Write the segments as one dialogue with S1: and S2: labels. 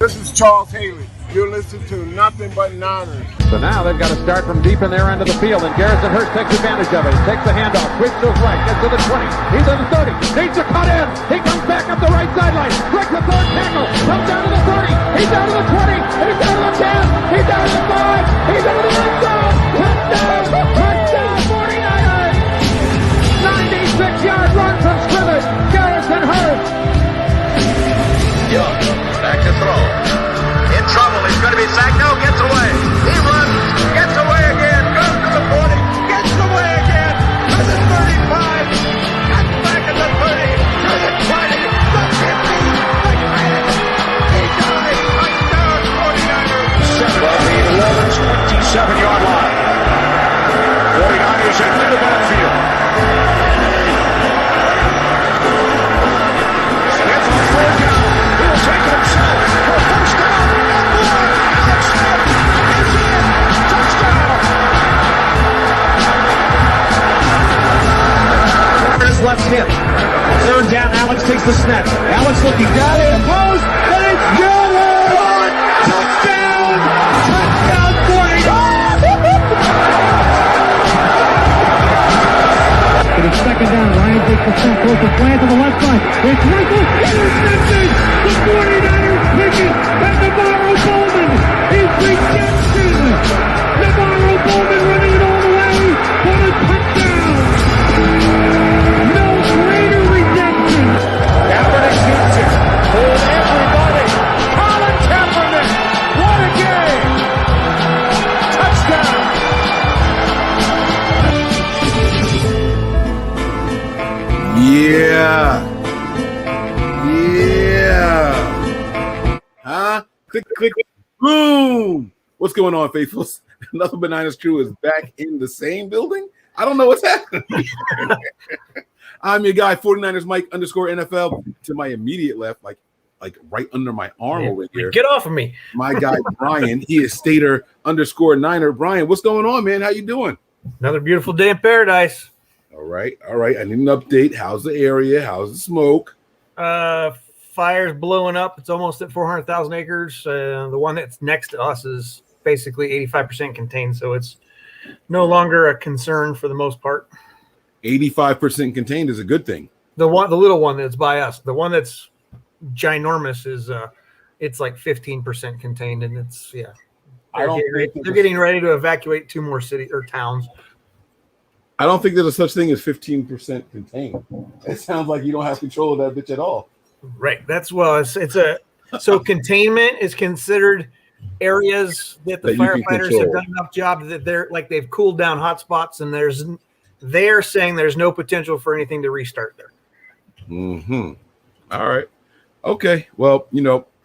S1: This is Charles Haley. You're listening to Nothing But Niners.
S2: So now they've got to start from deep in their end of the field, and Garrison Hurst takes advantage of it. He takes the handoff, swings to his right, gets to the 20. He's at the 30. Needs to cut in. He comes back up the right sideline. Breaks the third tackle. Comes down to the 30. He's down to the 20. He's down to the 10. He's down to the 5. He's down to the end zone. Touchdown! Touchdown! 49ers! 96-yard run from scrimmage. Garrison Hurst.
S3: Young, back to throw. In trouble, he's going to be sacked. No, gets away. He runs, gets away again, goes to the 40, gets away again, to the 35, gets back at the 30, to the 20, the 50, the 10. He died. Touchdown, 49ers.
S4: 11's 27-yard line. 49ers into the backfield. Smith on third down. He'll take it himself for a first down.
S5: Left hip. Third down, Alex takes the snap. Alex looking down in the post, and it's good! Touchdown! Touchdown 49! But it's second down. Ryan takes the snap, goes to slant to the left side. It's Michael, intercepted! The 49ers pick it, and Navarro Bowman is redemption! Navarro Bowman running it all the way for a touchdown!
S4: Kaepernick keeps it. Hold everybody. Colin Kaepernick. What a game. Touchdown.
S6: Yeah. Huh? Click, click, boom. What's going on, faithfuls? Nothing But Niners crew is back in the same building. I don't know what's happening. I'm your guy, 49ers Mike _NFL. To my immediate left, like right under my arm over here.
S7: Get off of me.
S6: My guy, Brian. He is Stater _Niner. Brian, what's going on, man? How you doing?
S7: Another beautiful day in paradise.
S6: All right. I need an update. How's the area? How's the smoke?
S7: Fire's blowing up. It's almost at 400,000 acres. The one that's next to us is basically 85% contained, so it's no longer a concern for the most part.
S6: 85% contained is a good thing.
S7: The little one that's by us, the one that's ginormous is it's like 15% contained, and it's they're getting ready to evacuate 2 more cities or towns.
S6: I don't think there's a such thing as 15% contained. It sounds like you don't have control of that bitch at all.
S7: Right. So containment is considered areas that the firefighters have done enough job that they've cooled down hotspots, and they're saying there's no potential for anything to restart there.
S6: Mm-hmm. All right. Okay. Well,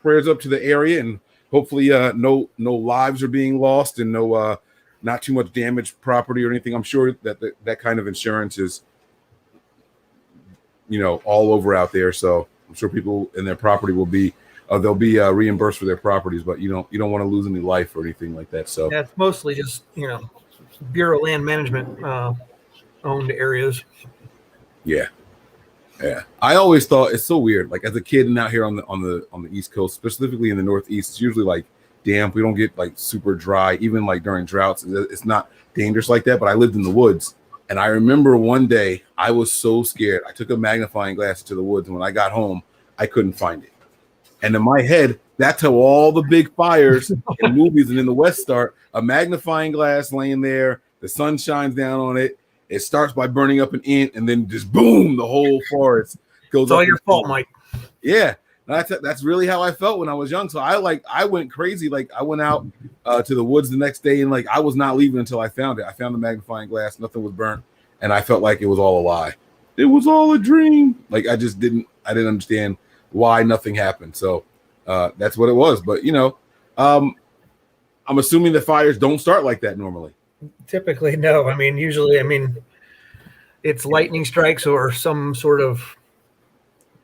S6: prayers up to the area, and hopefully no lives are being lost, and no not too much damaged property or anything. I'm sure that kind of insurance is all over out there. So I'm sure people in their property will be they'll be reimbursed for their properties, but you don't want to lose any life or anything like that. So
S7: that's mostly just Bureau of Land Management owned areas. Yeah.
S6: I always thought it's so weird. Like as a kid and out here on the East Coast, specifically in the Northeast, it's usually like damp. We don't get like super dry, even like during droughts. It's not dangerous like that. But I lived in the woods, and I remember one day I was so scared. I took a magnifying glass to the woods, and when I got home, I couldn't find it. And in my head, that's how all the big fires in movies and in the West start. A magnifying glass laying there, the sun shines down on it. It starts by burning up an ant, and then just boom, the whole forest goes
S7: it's
S6: up.
S7: all your fault, Mike.
S6: Yeah, that's really how I felt when I was young. So I went crazy. Like I went out to the woods the next day, and like I was not leaving until I found it. I found the magnifying glass. Nothing was burnt, and I felt like it was all a lie. It was all a dream. Like I didn't understand why nothing happened. So that's what it was. But I'm assuming that fires don't start like that normally.
S7: Typically, no. Usually, it's lightning strikes or some sort of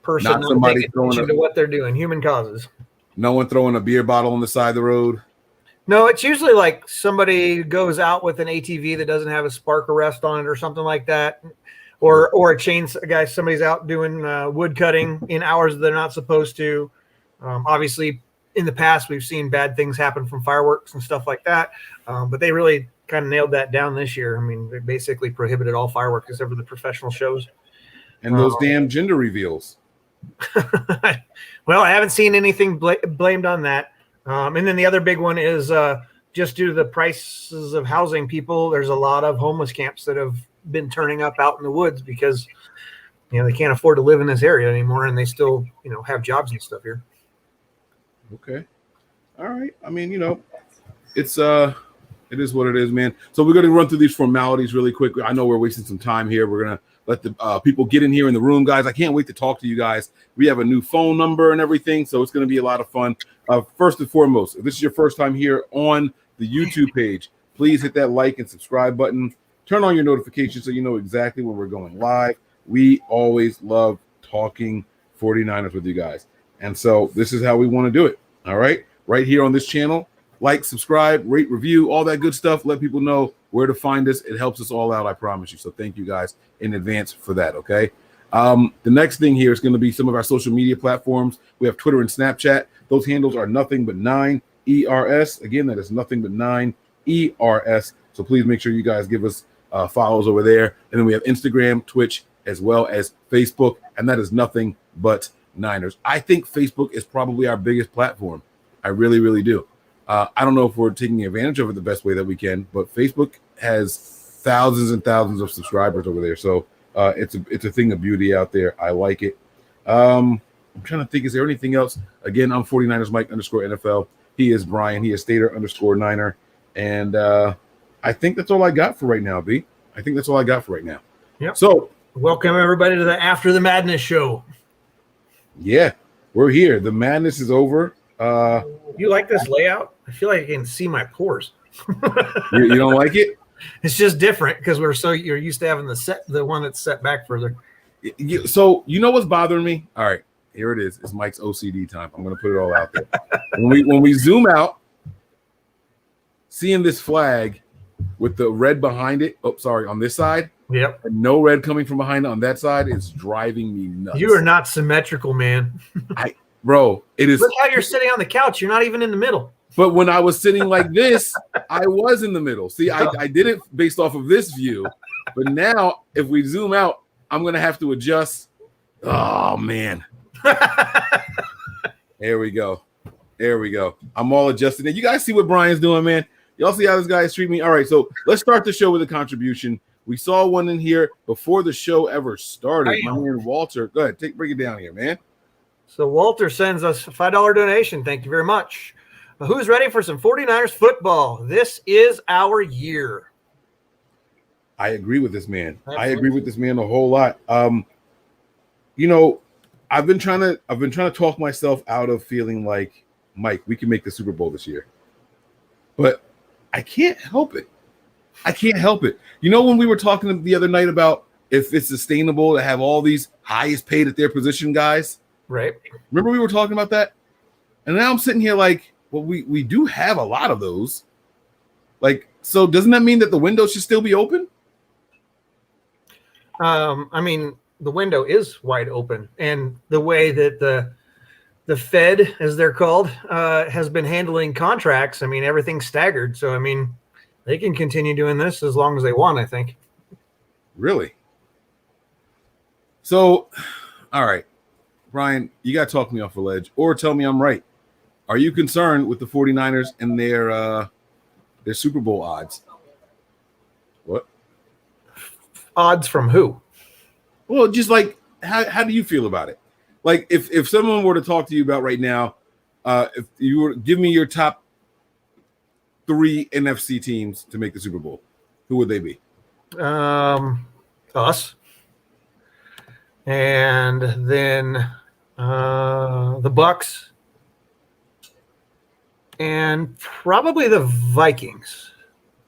S7: person not paying attention to what they're doing. Human causes.
S6: No one throwing a beer bottle on the side of the road.
S7: No, it's usually like somebody goes out with an ATV that doesn't have a spark arrest on it or something like that, or a guy. Somebody's out doing wood cutting in hours they're not supposed to. Obviously, in the past we've seen bad things happen from fireworks and stuff like that, but they really kind of nailed that down this year. I mean, they basically prohibited all fireworks except for the professional shows.
S6: And those damn gender reveals.
S7: Well, I haven't seen anything blamed on that. And then the other big one is just due to the prices of housing people, there's a lot of homeless camps that have been turning up out in the woods because, they can't afford to live in this area anymore, and they still, have jobs and stuff here.
S6: Okay. All right. I mean, it's it is what it is, man. So we're going to run through these formalities really quick. I know we're wasting some time here. We're going to let the people get in here in the room, guys. I can't wait to talk to you guys. We have a new phone number and everything, so it's going to be a lot of fun. First and foremost, if this is your first time here on the YouTube page, please hit that like and subscribe button. Turn on your notifications so you know exactly when we're going live. We always love talking 49ers with you guys. And so this is how we want to do it. All right. Right here on this channel. Like, subscribe, rate, review, all that good stuff. Let people know where to find us. It helps us all out, I promise you. So thank you guys in advance for that, okay? The next thing here is going to be some of our social media platforms. We have Twitter and Snapchat. Those handles are nothing but 9ERS. Again, that is nothing but 9ERS. So please make sure you guys give us follows over there. And then we have Instagram, Twitch, as well as Facebook, and that is nothing but Niners. I think Facebook is probably our biggest platform. I really, really do. I don't know if we're taking advantage of it the best way that we can, but Facebook has thousands and thousands of subscribers over there. So it's a thing of beauty out there. I like it. I'm trying to think, is there anything else? Again, I'm 49ers Mike _NFL. He is Brian. He is Stater _Niner. And I think that's all I got for right now, B. I think that's all I got for right now.
S7: Yep.
S6: So
S7: welcome everybody to the After the Madness show.
S6: Yeah, we're here. The madness is over.
S7: You like this layout? I feel like I can see my pores.
S6: You don't like it?
S7: It's just different because you're used to having the one that's set back further.
S6: So you know what's bothering me? All right, here it is. It's Mike's OCD time. I'm going to put it all out there. when we zoom out, seeing this flag with the red behind it. Oh, sorry, on this side.
S7: Yep.
S6: And no red coming from behind it on that side is driving me nuts.
S7: You are not symmetrical, man.
S6: Bro, it is.
S7: Look how you're sitting on the couch. You're not even in the middle.
S6: But when I was sitting like this, I was in the middle. See, I did it based off of this view. But now, if we zoom out, I'm going to have to adjust. Oh, man. There we go. There we go. I'm all adjusted. You guys see what Brian's doing, man? Y'all see how this guy is treating me? All right, so let's start the show with a contribution. We saw one in here before the show ever started. My man Walter. Go ahead, bring it down here, man.
S7: So Walter sends us a $5 donation. Thank you very much. Who's ready for some 49ers football? This is our year.
S6: I agree with this man.
S7: Absolutely.
S6: I agree with this man a whole lot. I've been trying to talk myself out of feeling like, Mike, we can make the Super Bowl this year. But I can't help it. I can't help it. You know, when we were talking the other night about if it's sustainable to have all these highest paid at their position guys,
S7: right?
S6: Remember we were talking about that? And now I'm sitting here like, well, we do have a lot of those. Like, so doesn't that mean that the window should still be open?
S7: I mean, the window is wide open, and the way that the Fed, as they're called, has been handling contracts, I mean, everything's staggered. So, I mean, they can continue doing this as long as they want, I think.
S6: Really? So, all right, Brian, you got to talk me off a ledge or tell me I'm right. Are you concerned with the 49ers and their Super Bowl odds? What?
S7: Odds from who?
S6: Well, just like, how do you feel about it? Like, if someone were to talk to you about right now, if you were give me your top 3 NFC teams to make the Super Bowl, who would they be?
S7: Us. And then the Bucks. And probably the Vikings.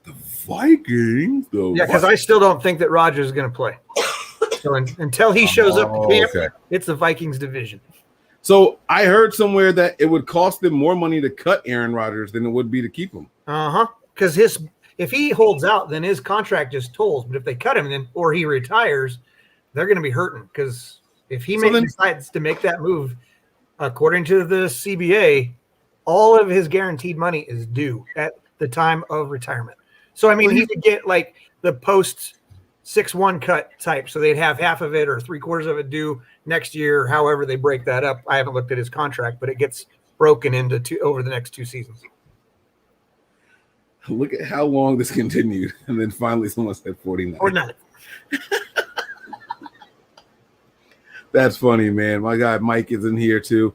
S6: The Vikings?
S7: Yeah, because I still don't think that Rodgers is going to play. So until he shows up to camp,
S6: okay.
S7: It's the Vikings division.
S6: So I heard somewhere that it would cost them more money to cut Aaron Rodgers than it would be to keep him.
S7: Because if he holds out, then his contract just tolls. But if they cut him or he retires, they're going to be hurting. Because if he decides to make that move, according to the CBA, all of his guaranteed money is due at the time of retirement. So, I mean, he could get like the post 6-1 cut type. So they'd have half of it or 3/4 of it due next year, however they break that up. I haven't looked at his contract, but it gets broken into over the next 2 seasons.
S6: Look at how long this continued. And then finally someone said 49.
S7: Or not.
S6: That's funny, man. My guy Mike is in here too.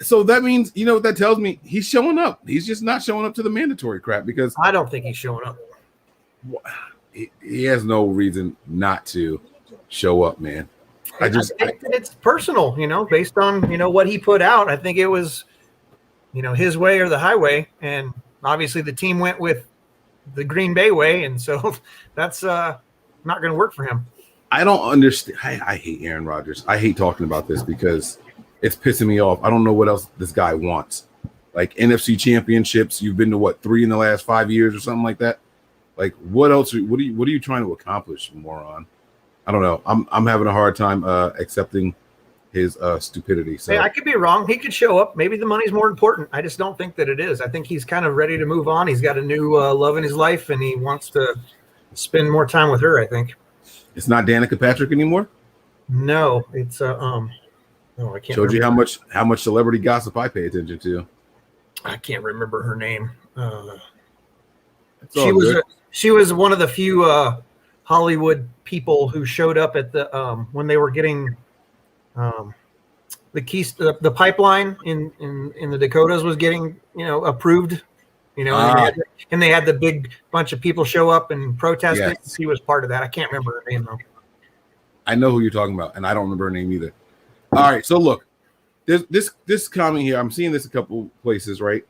S6: So that means, you know what that tells me? He's showing up. He's just not showing up to the mandatory crap because
S7: I don't think he's showing up.
S6: He has no reason not to show up, man.
S7: It's personal, based on, what he put out. I think it was, his way or the highway. And obviously the team went with the Green Bay way. And so that's not going to work for him.
S6: I don't understand. I hate Aaron Rodgers. I hate talking about this because it's pissing me off. I don't know what else this guy wants. Like NFC championships, you've been to what, 3 in the last 5 years or something like that? Like what else? What are you trying to accomplish, moron? I don't know. I'm having a hard time accepting his stupidity. So
S7: hey, I could be wrong. He could show up. Maybe the money's more important. I just don't think that it is. I think he's kind of ready to move on. He's got a new love in his life, and he wants to spend more time with her, I think.
S6: It's not Danica Patrick anymore?
S7: No, it's I can't.
S6: Showed you how much celebrity gossip I pay attention to.
S7: I can't remember her name.
S6: She
S7: she was one of the few Hollywood people who showed up at the when they were getting the keys, the pipeline in the Dakotas was getting approved. And they had the big bunch of people show up and protest it. She was part of that. I can't remember her name though.
S6: I know who you're talking about, and I don't remember her name either. All right, so look, there's this comment here. I'm seeing this a couple places, right?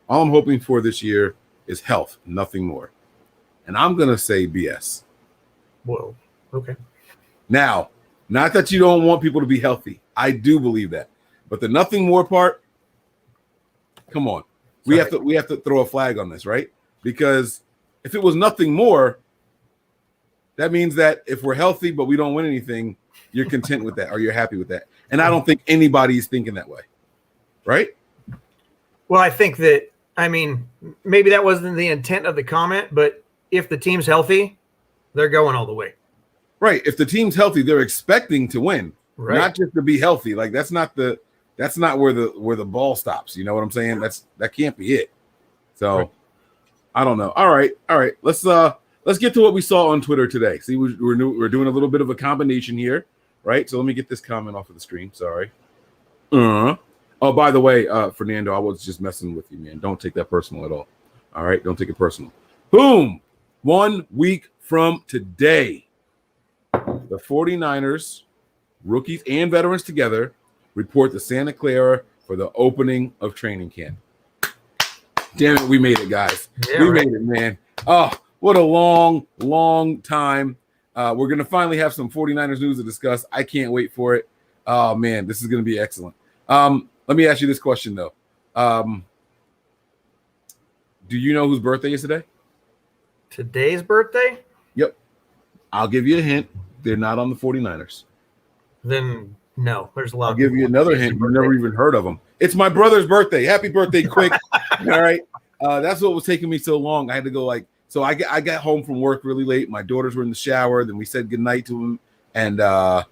S6: All I'm hoping for this year is health, nothing more. And I'm gonna say BS.
S7: Whoa. Okay.
S6: Now, not that you don't want people to be healthy. I do believe that, but the nothing more part. Come on, we have to throw a flag on this, right? Because if it was nothing more, that means that if we're healthy but we don't win anything, you're content with that or you're happy with that. And I don't think anybody's thinking that way, right?
S7: Well, I think that, maybe that wasn't the intent of the comment, but if the team's healthy, they're going all the way.
S6: Right. If the team's healthy, they're expecting to win,
S7: right?
S6: Not just to be healthy. Like that's not where the ball stops. You know what I'm saying? That can't be it. So right. I don't know. All right. Let's get to what we saw on Twitter today. See, we're doing a little bit of a combination here, right? So let me get this comment off of the screen. Sorry. Oh, by the way, Fernando, I was just messing with you, man. Don't take that personal at all. All right, don't take it personal. Boom. 1 week from today, the 49ers, rookies and veterans together, report to Santa Clara for the opening of training camp. Damn it, we made it, guys.
S7: Yeah,
S6: we made it, man. Oh, what a long time. We're going to finally have some 49ers news to discuss. I can't wait for it. Oh, man, this is going to be excellent. Let me ask you this question, though. Do you know whose birthday is today?
S7: Today's birthday?
S6: Yep. I'll give you a hint. They're not on the 49ers.
S7: Then, no. There's a lot.
S6: I'll give you another hint. You've never even heard of them. It's my brother's birthday. Happy birthday, quick. All right. That's what was taking me so long. I had to go so I got home from work really late. My daughters were in the shower. Then we said goodnight to them. And, and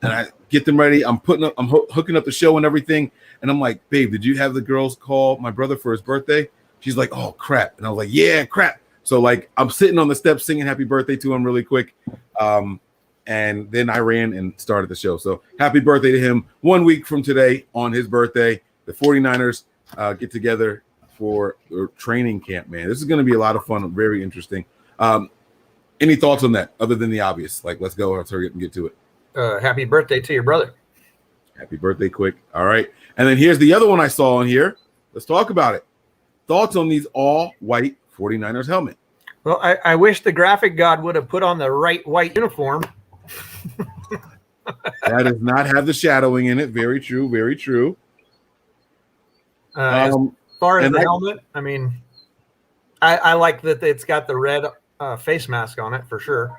S6: I get them ready. I'm hooking up the show and everything. And I'm like, babe, did you have the girls call my brother for his birthday? She's like, oh, crap. And I was like, yeah, crap. So, I'm sitting on the steps singing happy birthday to him really quick. And then I ran and started the show. So, happy birthday to him. 1 week from today on his birthday, the 49ers get together for their training camp, man. This is going to be a lot of fun. Very interesting. Any thoughts on that other than the obvious? Let's go. Let's hurry up and get to it.
S7: Happy birthday to your brother.
S6: Happy birthday, quick. All right. And then here's the other one I saw on here. Let's talk about it. Thoughts on these all-white 49ers helmet?
S7: Well, I wish the graphic god would have put on the right white uniform.
S6: That does not have the shadowing in it. Very true. Very true.
S7: As far as the helmet, I like that it's got the red face mask on it for sure.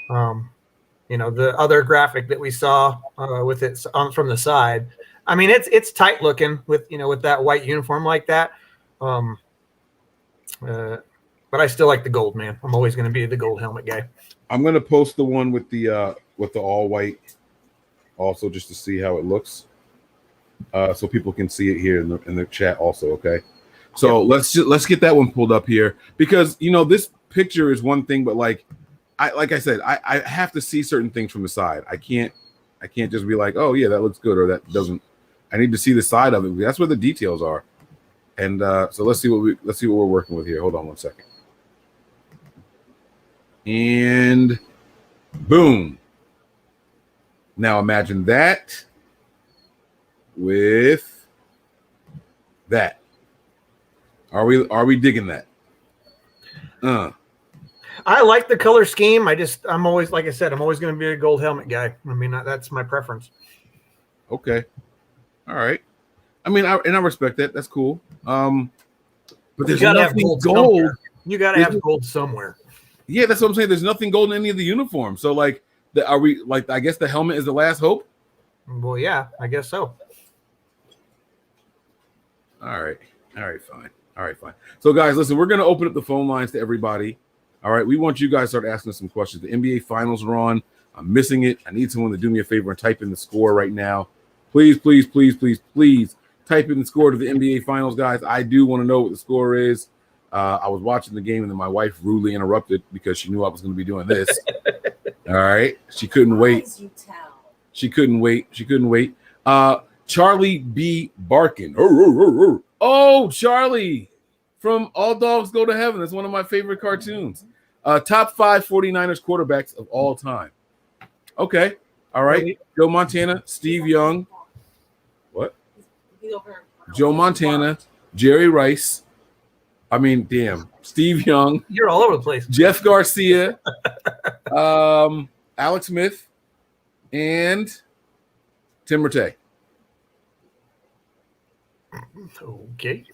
S7: The other graphic that we saw with it from the side, I mean, it's tight looking with that white uniform like that. But I still like the gold, man. I'm always going to be the gold helmet guy.
S6: I'm going to post the one with the all white also, just to see how it looks. So people can see it here in the chat also. Okay. So let's get that one pulled up here, because this picture is one thing, but like I said, I have to see certain things from the side. I can't just be like, oh yeah, that looks good, or that doesn't. I need to see the side of it. That's where the details are. And so let's see what we're working with here. Hold on one second. And boom. Now imagine that with that. Are we digging that?
S7: I like the color scheme. I'm always, like I said, I'm always going to be a gold helmet guy. I mean, that's my preference.
S6: Okay. All right. I mean, I respect that. That's cool. But there's nothing gold.
S7: You got to have gold somewhere.
S6: Yeah, that's what I'm saying. There's nothing gold in any of the uniforms. So, like, are we like? I guess the helmet is the last hope.
S7: Well, yeah, I guess so.
S6: All right, fine. So, guys, listen, we're gonna open up the phone lines to everybody. All right, we want you guys to start asking us some questions. The NBA Finals are on. I'm missing it. I need someone to do me a favor and type in the score right now. Please, please, please, please, please type in the score to the NBA Finals, guys. I do want to know what the score is. I was watching the game, and then my wife rudely interrupted because she knew I was going to be doing this. All right. She couldn't wait. She couldn't wait. Charlie B. Barkin. Oh, Charlie from All Dogs Go to Heaven. That's one of my favorite cartoons. Top 5 49ers quarterbacks of all time. Okay. All right. Joe Montana, Steve Young. What? Joe Montana, Jerry Rice. I mean, damn. Steve Young.
S7: You're all over the place.
S6: Jeff Garcia. Alex Smith. And Tim Rattay.
S7: Okay.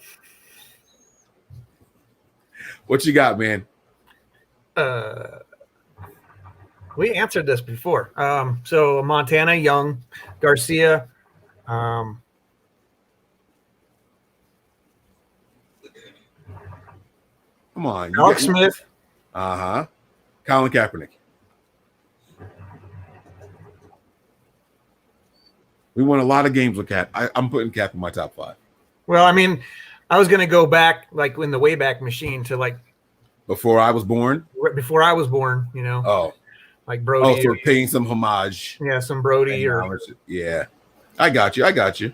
S6: What you got, man?
S7: We answered this before. So Montana, Young, Garcia.
S6: Come on.
S7: Alex Smith.
S6: Uh-huh. Colin Kaepernick. We won a lot of games with Cap. I'm putting Cap in my top 5.
S7: Well, I mean, I was going to go back, like in the Wayback Machine, to like
S6: before I was born.
S7: Before I was born,
S6: Oh,
S7: like Brody.
S6: Oh, so we're paying some homage.
S7: Yeah, some Brody
S6: yeah. I got you.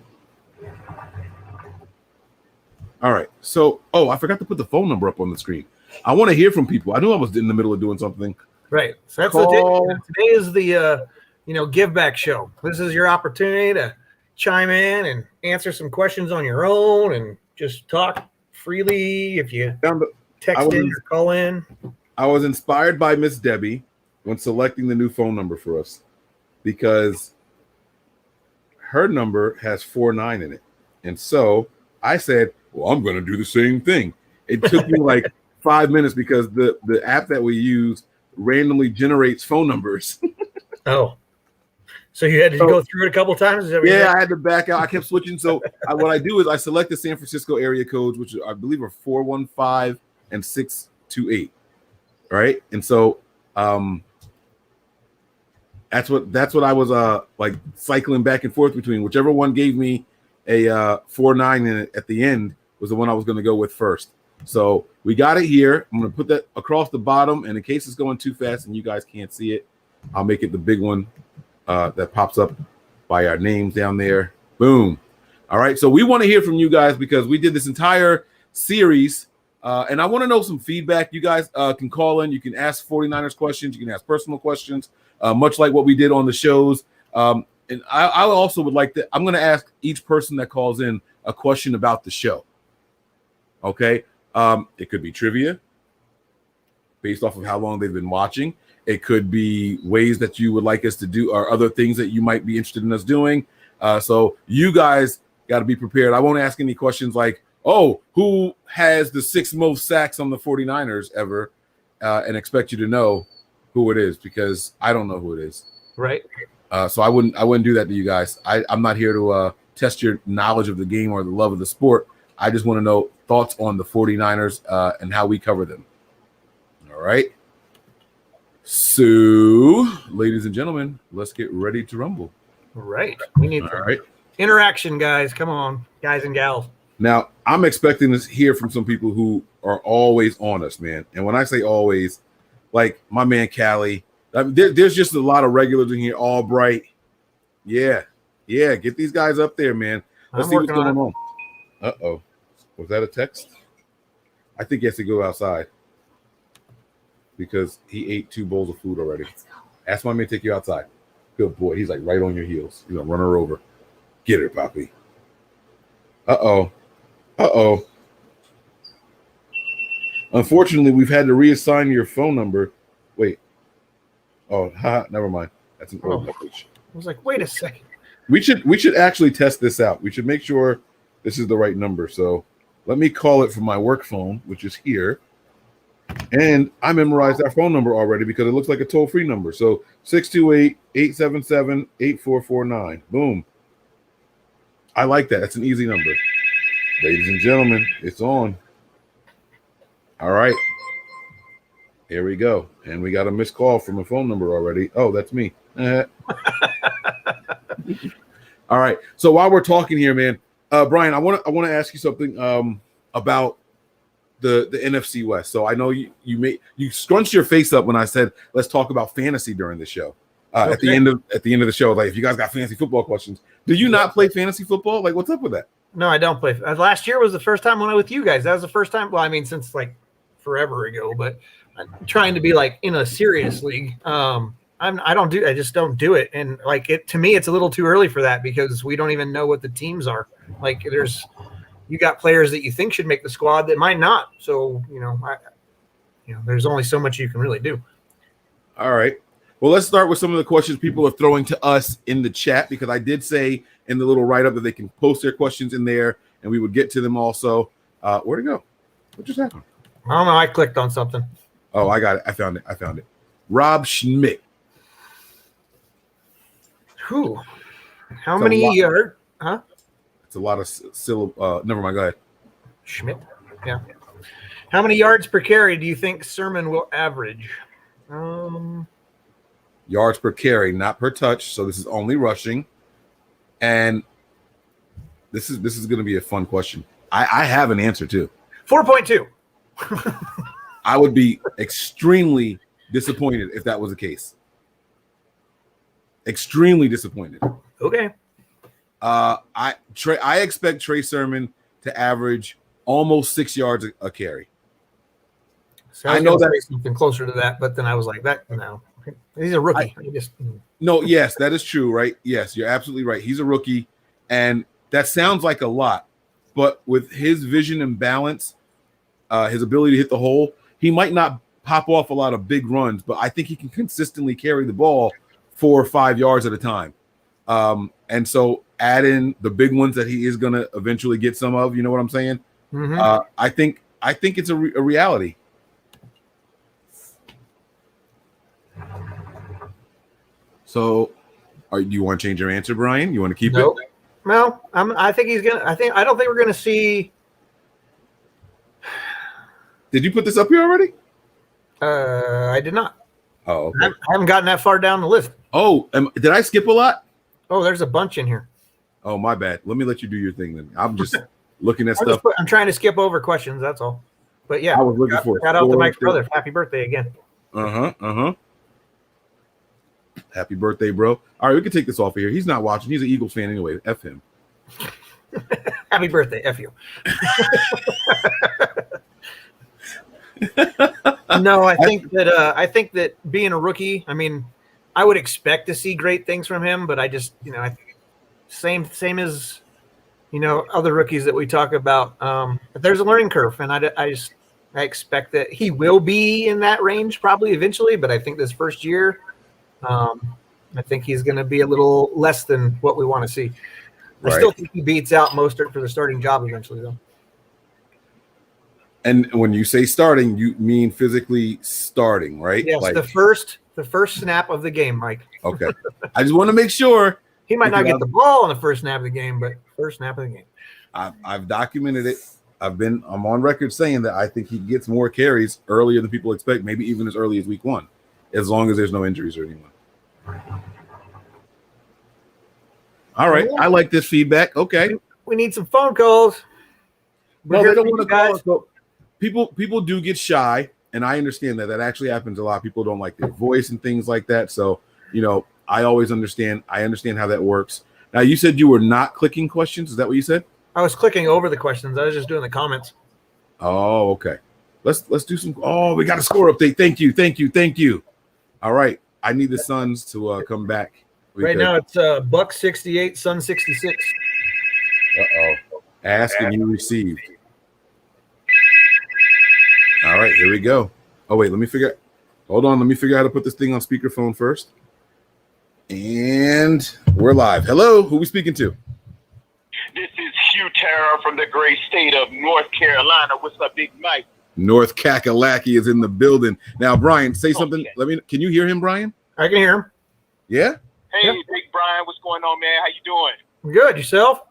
S6: All right. So, I forgot to put the phone number up on the screen. I want to hear from people. I knew I was in the middle of doing something.
S7: Right. So that's today is the give back show. This is your opportunity to chime in and answer some questions on your own and just talk freely if you text in or call in.
S6: I was inspired by Miss Debbie when selecting the new phone number for us because her number has 49 in it. And so I said, well, I'm going to do the same thing. It took me like 5 minutes because the app that we use randomly generates phone numbers.
S7: Oh. So you had to go through it a couple of times?
S6: Yeah, I had to back out. I kept switching. So what I do is I select the San Francisco area codes, which I believe are 415 and 628. Right? And so that's what I was like cycling back and forth between. Whichever one gave me a 49 in it at the end was the one I was going to go with first. So we got it here. I'm going to put that across the bottom, and in case it's going too fast and you guys can't see it, I'll make it the big one that pops up by our names down there. Boom. All right. So we want to hear from you guys because we did this entire series, and I want to know some feedback. You guys can call in. You can ask 49ers questions. You can ask personal questions, much like what we did on the shows. And I also would like to – I'm going to ask each person that calls in a question about the show. Okay? It could be trivia based off of how long they've been watching. It could be ways that you would like us to do or other things that you might be interested in us doing. So you guys got to be prepared. I won't ask any questions like, oh, who has the 6th most sacks on the 49ers ever, and expect you to know who it is because I don't know who it is.
S7: Right.
S6: So I wouldn't do that to you guys. I'm not here to test your knowledge of the game or the love of the sport. I just want to know thoughts on the 49ers and how we cover them. All right. So, ladies and gentlemen, let's get ready to rumble.
S7: All right. We need interaction, guys. Come on, guys and gals.
S6: Now, I'm expecting to hear from some people who are always on us, man. And when I say always, like my man Callie, there's just a lot of regulars in here, Albright. Yeah, get these guys up there, man. Let's see what's going on. Uh-oh. Was that a text? I think he has to go outside because he ate 2 bowls of food already. Ask my man to take you outside. Good boy. He's like right on your heels. You're going to run her over. Get her, Poppy. Uh-oh. Unfortunately, we've had to reassign your phone number. Wait. Oh, never mind. That's an old message.
S7: I was like, wait a second.
S6: We should actually test this out. We should make sure this is the right number. So let me call it from my work phone, which is here. And I memorized that phone number already because it looks like a toll-free number. So 628-877-8449. Boom. I like that. That's an easy number. Ladies and gentlemen, it's on. All right. Here we go. And we got a missed call from a phone number already. Oh, that's me. All right. So while we're talking here, man, Brian, I want to ask you something about the NFC West. So I know you scrunched your face up when I said let's talk about fantasy during the show. Okay. At the end of the show, like if you guys got fantasy football questions, do you not play fantasy football? Like what's up with that?
S7: No, I don't play. Last year was the first time when I was with you guys. That was the first time. Well, I mean, since like forever ago, but I'm trying to be like in a serious league. I just don't do it. And like to me, it's a little too early for that because we don't even know what the teams are. Like you got players that you think should make the squad that might not. So, there's only so much you can really do.
S6: All right. Well, let's start with some of the questions people are throwing to us in the chat because I did say in the little write-up that they can post their questions in there and we would get to them also. Where'd it go? What just happened?
S7: I don't know. I clicked on something.
S6: Oh, I got it. I found it. Rob Schmidt.
S7: Who? How many yards? Huh?
S6: It's a lot of never mind. Go ahead.
S7: Schmidt. Yeah. How many yards per carry do you think Sermon will average?
S6: Yards per carry, not per touch. So this is only rushing. And this is going to be a fun question. I have an answer too.
S7: 4.2.
S6: I would be extremely disappointed if that was the case. Extremely disappointed.
S7: Okay.
S6: I expect Trey Sermon to average almost 6 yards a carry.
S7: So I know that something closer to that, but then I was like, that no. He's a rookie.
S6: No, yes, that is true, right? Yes, you're absolutely right. He's a rookie, and that sounds like a lot, but with his vision and balance, his ability to hit the hole, he might not pop off a lot of big runs, but I think he can consistently carry the ball 4 or 5 yards at a time. And so add in the big ones that he is going to eventually get some of, you know what I'm saying? Mm-hmm. I think it's a reality. So do you want to change your answer, Brian? You want to keep it?
S7: No, I think he's going to, I don't think we're going to see.
S6: Did you put this up here already?
S7: I did not.
S6: Oh, okay.
S7: I haven't gotten that far down the list.
S6: Oh, did I skip a lot?
S7: Oh, there's a bunch in here.
S6: Oh, my bad. Let me let you do your thing then. I'm just looking at stuff.
S7: I'm trying to skip over questions. That's all. But yeah,
S6: I was looking for
S7: shout out to Mike's brother. Happy birthday again.
S6: Happy birthday, bro. All right, we can take this off of here. He's not watching. He's an Eagles fan anyway. F him.
S7: Happy birthday. F you. No, I think that being a rookie, I mean, I would expect to see great things from him, but I just, I think same as, other rookies that we talk about. But there's a learning curve, and I expect that he will be in that range probably eventually, but I think this first year, I think he's going to be a little less than what we want to see. I still think he beats out Mostert for the starting job eventually, though.
S6: And when you say starting, you mean physically starting, right?
S7: Yes, the first snap of the game, Mike.
S6: Okay. I just want to make sure
S7: He might not get the ball on the first snap of the game, but first snap of the game.
S6: I've documented it. I'm on record saying that I think he gets more carries earlier than people expect, maybe even as early as week 1, as long as there's no injuries or anyone. All right. I like this feedback. Okay.
S7: We need some phone calls.
S6: No, they don't want to call us. So people do get shy, and I understand that. That actually happens a lot. People don't like their voice and things like that. So, I always understand. I understand how that works. Now, you said you were not clicking questions. Is that what you said?
S7: I was clicking over the questions. I was just doing the comments.
S6: Oh, okay. Let's do some. Oh, we got a score update. Thank you. All right. I need the Suns to come back.
S7: Right now it's Buck 68, Sun 66.
S6: Ask and you received. All right, here we go. Oh wait, hold on. Let me figure out how to put this thing on speakerphone first. And we're live. Hello, who are we speaking to?
S8: This is Hugh Terra from the great state of North Carolina. What's up, Big Mike?
S6: North Kakalaki is in the building. Now, Brian, say something. Can you hear him, Brian?
S7: I can hear him.
S6: Yeah?
S8: Hey, Big Brian, what's going on, man? How you doing?
S7: Good. Yourself?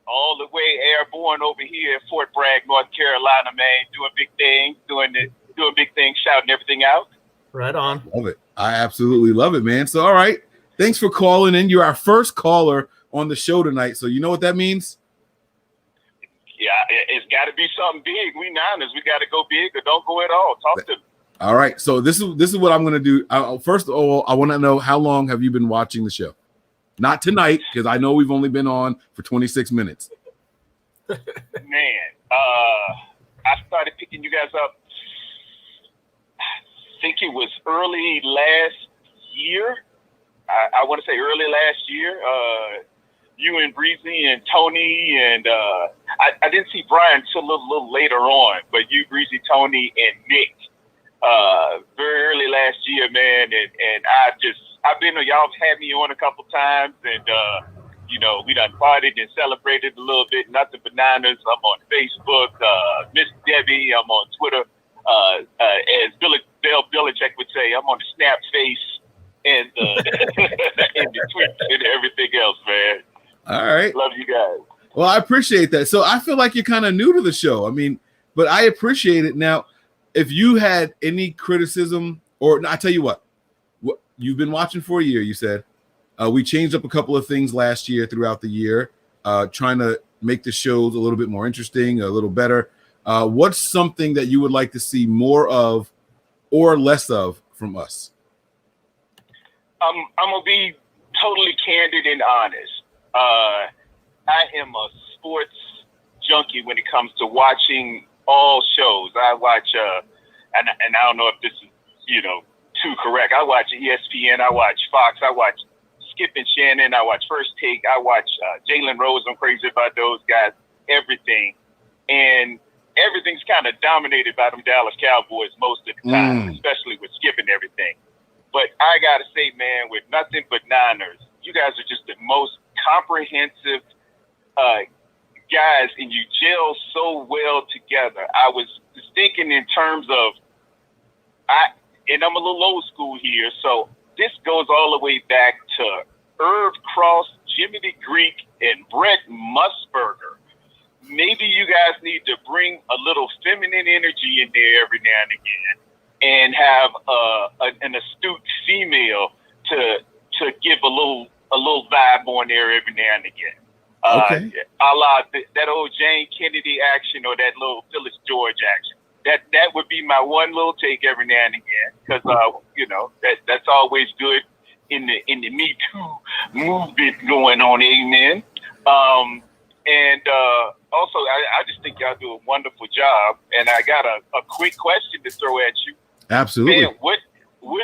S8: All the way airborne over here at Fort Bragg, North Carolina, man. Doing big things, doing big things, shouting everything out.
S7: Right on.
S6: Love it. I absolutely love it, man. So, all right. Thanks for calling in. You're our first caller on the show tonight. So you know what that means?
S8: Yeah, it's got to be something big. We Niners, we got to go big or don't go at all. Talk to me.
S6: All right. So this is what I'm going to do. First of all, I want to know, how long have you been watching the show? Not tonight, because I know we've only been on for 26 minutes.
S8: Man, I started picking you guys up, I think it was early last year. I want to say early last year. You and Breezy and Tony and I didn't see Brian until a little later on, but you, Breezy, Tony, and Nick very early last year, man. And I've been, y'all have had me on a couple times, and we done partied and celebrated a little bit. Nothing but Niners. I'm on Facebook. Miss Debbie, I'm on Twitter. As Bill Belichick would say, I'm on the snap face and and the tweets and everything else, man.
S6: All right.
S8: Love you guys.
S6: Well, I appreciate that. So I feel like you're kind of new to the show. I mean, but I appreciate it. Now, if you had any criticism, or I tell you what you've been watching for a year, you said. We changed up a couple of things last year throughout the year, trying to make the shows a little bit more interesting, a little better. What's something that you would like to see more of or less of from us?
S8: I'm going to be totally candid and honest. I am a sports junkie when it comes to watching all shows. I watch, and I don't know if this is, too correct. I watch ESPN. I watch Fox. I watch Skip and Shannon. I watch First Take. I watch Jalen Rose. I'm crazy about those guys. Everything. And everything's kind of dominated by them Dallas Cowboys most of the time, especially with Skip and everything. But I got to say, man, with nothing but Niners, you guys are just the most comprehensive guys, and you gel so well together. I was just thinking in terms of, and I'm a little old school here, so this goes all the way back to Irv Cross, Jiminy Greek, and Brett Musburger. Maybe you guys need to bring a little feminine energy in there every now and again, and have an astute female to give a little vibe on there every now and again.
S6: Okay.
S8: A la that old Jane Kennedy action or that little Phyllis George action. That would be my one little take every now and again, because that's always good in the Me Too movement going on. Amen. And also, I just think y'all do a wonderful job. And I got a quick question to throw at you.
S6: Absolutely.
S8: Man, what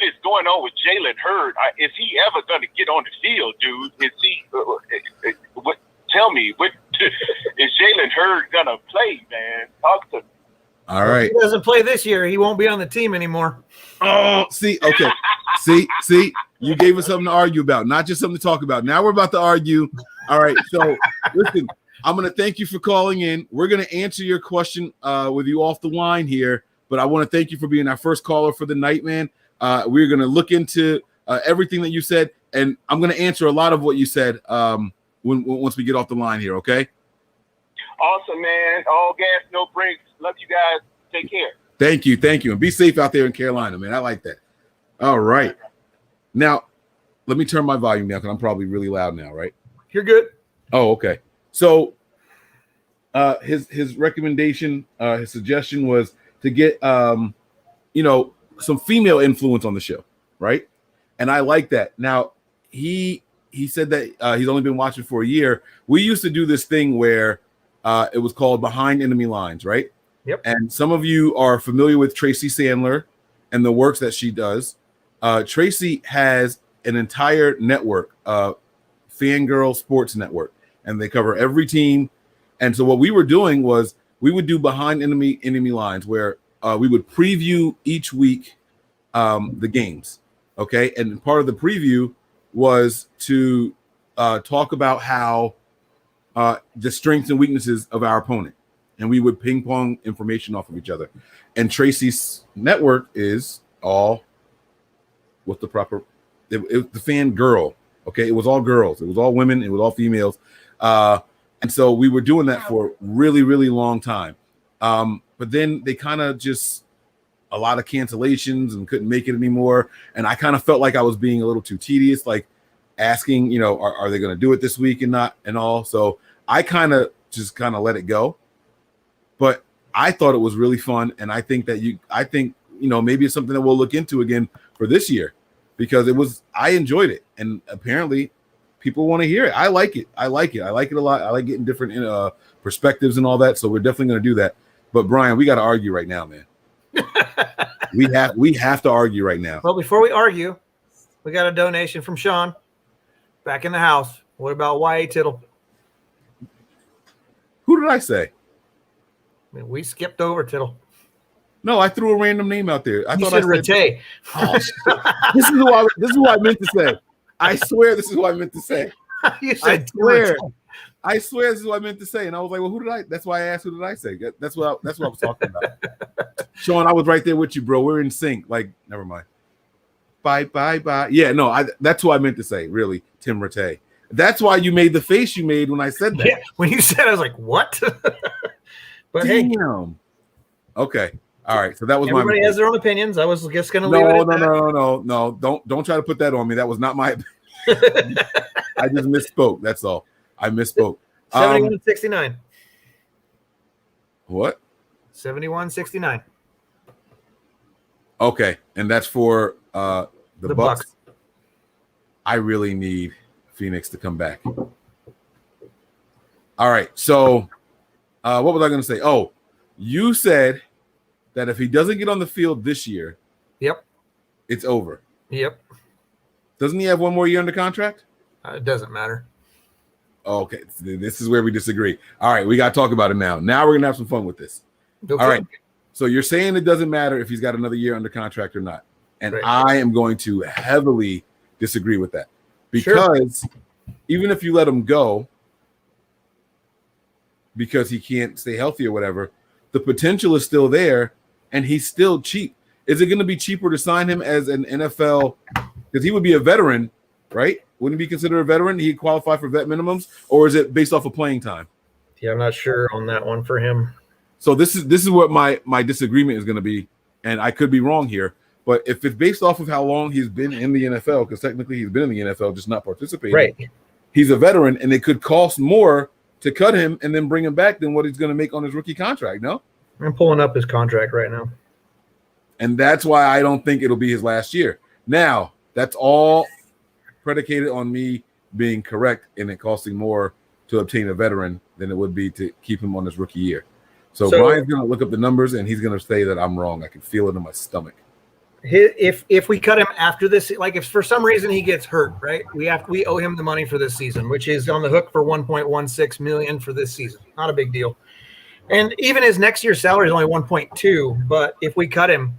S8: is going on with Jalen Hurd? Is he ever going to get on the field, dude? Is he? Tell me, what is Jalen Hurd going to play, man? Talk to me.
S6: All right.
S7: If he doesn't play this year, he won't be on the team anymore.
S6: Oh, see, okay. see, you gave us something to argue about, not just something to talk about. Now we're about to argue. All right. So listen, I'm going to thank you for calling in. We're going to answer your question with you off the line here, but I want to thank you for being our first caller for the night, man. We're going to look into everything that you said. and I'm going to answer a lot of what you said once we get off the line here, okay?
S8: Awesome, man. All gas, no brakes. Love you guys. Take care.
S6: Thank you. And be safe out there in Carolina, man. I like that. All right. Now, let me turn my volume down because I'm probably really loud now, right?
S7: You're good.
S6: Oh, okay. So his recommendation, his suggestion was to get some female influence on the show, right? And I like that. Now, he said that he's only been watching for a year. We used to do this thing where it was called Behind Enemy Lines, right?
S7: Yep.
S6: And some of you are familiar with Tracy Sandler and the works that she does. Tracy has an entire network, Fangirl Sports Network, and they cover every team. And so what we were doing was we would do Behind Enemy Lines, where we would preview each week the games, okay? And part of the preview was to talk about how the strengths and weaknesses of our opponent. And we would ping pong information off of each other. And Tracy's network is all what's the proper the fan girl. Okay, it was all girls, it was all women, it was all females. And so we were doing that for a really, really long time. But then they kind of just a lot of cancellations and couldn't make it anymore. And I kind of felt like I was being a little too tedious, like asking, are they going to do it this week and all. So I kind of let it go. But I thought it was really fun, and I think maybe it's something that we'll look into again for this year, because I enjoyed it, and apparently people want to hear it. I like it a lot. I like getting different perspectives and all that. So we're definitely going to do that. But Brian, we got to argue right now, man. we have to argue right now.
S7: Well, before we argue, we got a donation from Sean back in the house. What about Y.A. Tittle?
S6: Who did I say?
S7: I mean, we skipped over Tittle.
S6: No, I threw a random name out there. I thought
S7: said Rattay.
S6: Oh, this is who I meant to say. I swear this is what I meant to say.
S7: You said
S6: I swear this is what I meant to say. And I was like, well, who did I? That's why I asked, who did I say? That's what I was talking about. Sean, I was right there with you, bro. We're in sync. Like, never mind. Bye. Yeah, no, that's who I meant to say, really, Tim Rattay. That's why you made the face you made when I said that.
S7: Yeah, when you said, I was like, what? But
S6: damn.
S7: Hey.
S6: Okay. All right. So that was
S7: everybody has their own opinions. I was just going to leave it at that.
S6: No. Don't try to put that on me. That was not my I just misspoke. That's all. I misspoke.
S7: 71-69.
S6: What?
S7: 71-69.
S6: Okay. And that's for the Bucks.
S7: Bucks.
S6: I really need Phoenix to come back. All right. So what was I going to say? Oh, you said that if he doesn't get on the field this year,
S7: yep,
S6: it's over.
S7: Yep.
S6: Doesn't he have one more year under contract?
S7: It doesn't matter.
S6: Okay, this is where we disagree. All right, we got to talk about it now. Now we're going to have some fun with this.
S7: Okay.
S6: All right, so you're saying it doesn't matter if he's got another year under contract or not. And
S7: right.
S6: I am going to heavily disagree with that. Because even if you let him go because he can't stay healthy or whatever, the potential is still there, and he's still cheap. Is it going to be cheaper to sign him as an NFL? Because he would be a veteran, right? Wouldn't he be considered a veteran? He'd qualify for vet minimums, or is it based off of playing time?
S7: Yeah, I'm not sure on that one for him.
S6: So this is what my disagreement is going to be, and I could be wrong here. But if it's based off of how long he's been in the NFL, because technically he's been in the NFL, just not participating,
S7: right?
S6: He's a veteran, and it could cost more to cut him and then bring him back than what he's going to make on his rookie contract, no?
S7: I'm pulling up his contract right now.
S6: And that's why I don't think it'll be his last year. Now, that's all predicated on me being correct and it costing more to obtain a veteran than it would be to keep him on his rookie year. So Brian's going to look up the numbers, and he's going to say that I'm wrong. I can feel it in my stomach.
S7: If we cut him after this, like if for some reason he gets hurt, right? We owe him the money for this season, which is on the hook for $1.16 million for this season. Not a big deal. And even his next year's salary is only 1.2, but if we cut him,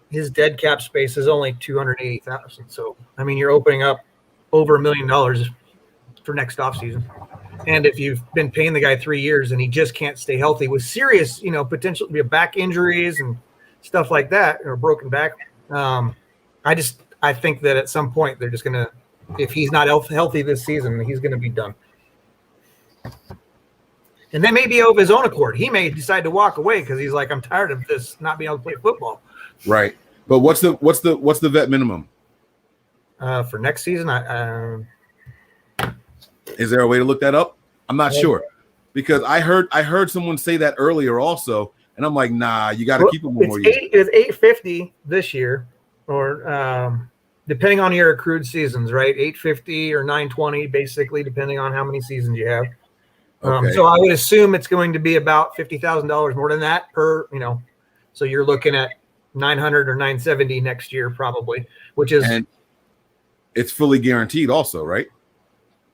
S7: his dead cap space is only $280,000. So I mean, you're opening up over $1 million for next offseason. And if you've been paying the guy 3 years and he just can't stay healthy with serious, potential to be back injuries and stuff like that, or broken back, I think that at some point they're just going to if he's not healthy this season, he's going to be done. And that may be of his own accord. He may decide to walk away because he's like, I'm tired of this not being able to play football.
S6: Right. But what's the vet minimum?
S7: For next season,
S6: Is there a way to look that up? I'm not sure, because I heard someone say that earlier also, and I'm like, nah, you got to keep him one more year.
S7: It's $850 this year, or depending on your accrued seasons, right? $850 or $920, basically, depending on how many seasons you have.
S6: Okay.
S7: So I would assume it's going to be about $50,000 more than that per, so you're looking at $900 or $970 next year probably, which is,
S6: and it's fully guaranteed also, right?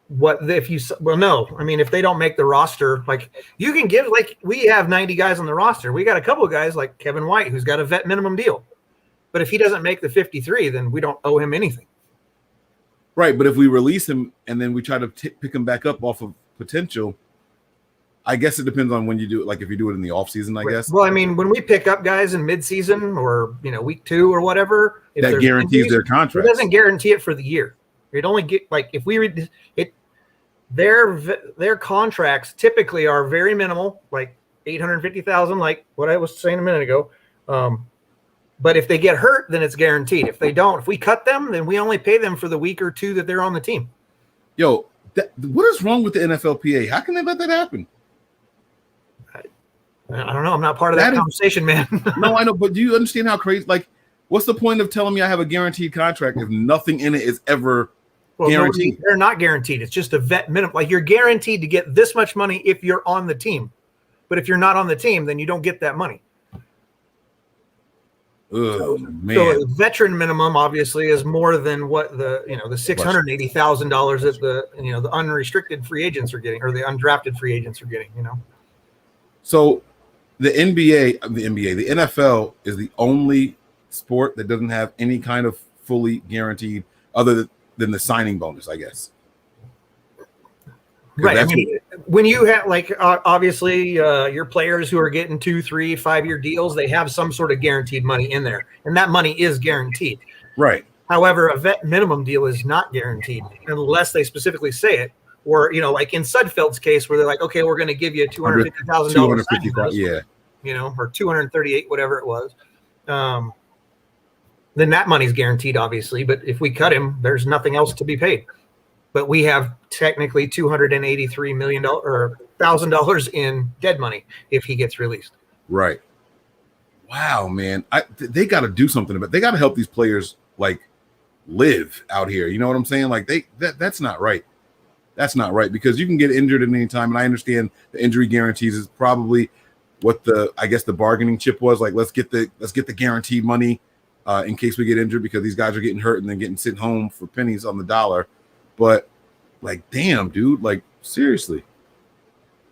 S7: no, I mean, if they don't make the roster, like you can give, like we have 90 guys on the roster. We got a couple of guys like Kevin White, who's got a vet minimum deal, but if he doesn't make the 53, then we don't owe him anything.
S6: Right. But if we release him and then we try to pick him back up off of potential, I guess it depends on when you do it. Like if you do it in the off season, I guess.
S7: Well, I mean, when we pick up guys in mid-season or week 2 or whatever,
S6: that guarantees their contract.
S7: It doesn't guarantee it for the year. It only get like if we read it, their contracts typically are very minimal, like $850,000, like what I was saying a minute ago. But if they get hurt, then it's guaranteed. If they don't, if we cut them, then we only pay them for the week or 2 that they're on the team.
S6: Yo, what is wrong with the NFLPA? How can they let that happen?
S7: I don't know. I'm not part of that conversation, man.
S6: No, I know, but do you understand how crazy? Like, what's the point of telling me I have a guaranteed contract if nothing in it is ever guaranteed?
S7: They're not guaranteed. It's just a vet minimum. Like you're guaranteed to get this much money if you're on the team, but if you're not on the team, then you don't get that money.
S6: Oh man!
S7: So the veteran minimum obviously is more than what the the $680,000 that the unrestricted free agents are getting, or the undrafted free agents are getting.
S6: So the NFL is the only sport that doesn't have any kind of fully guaranteed other than the signing bonus, I guess.
S7: Right. I mean, when you have obviously your players who are getting 2, 3, 5-year deals, they have some sort of guaranteed money in there, and that money is guaranteed.
S6: Right.
S7: However, a vet minimum deal is not guaranteed unless they specifically say it. Or, like in Sudfeld's case where they're like, okay, we're going to give you $250,000.
S6: $250,000,
S7: or $238, whatever it was. Then that money's guaranteed, obviously. But if we cut him, there's nothing else to be paid. But we have technically $283 million or $1,000 in dead money if he gets released.
S6: Right. Wow, man. They got to do something about it. They got to help these players live out here. You know what I'm saying? Like that's not right. That's not right, because you can get injured at any time. And I understand the injury guarantees is probably what the bargaining chip was. Like, let's get the guaranteed money in case we get injured, because these guys are getting hurt and then getting sent home for pennies on the dollar. But damn, dude, seriously.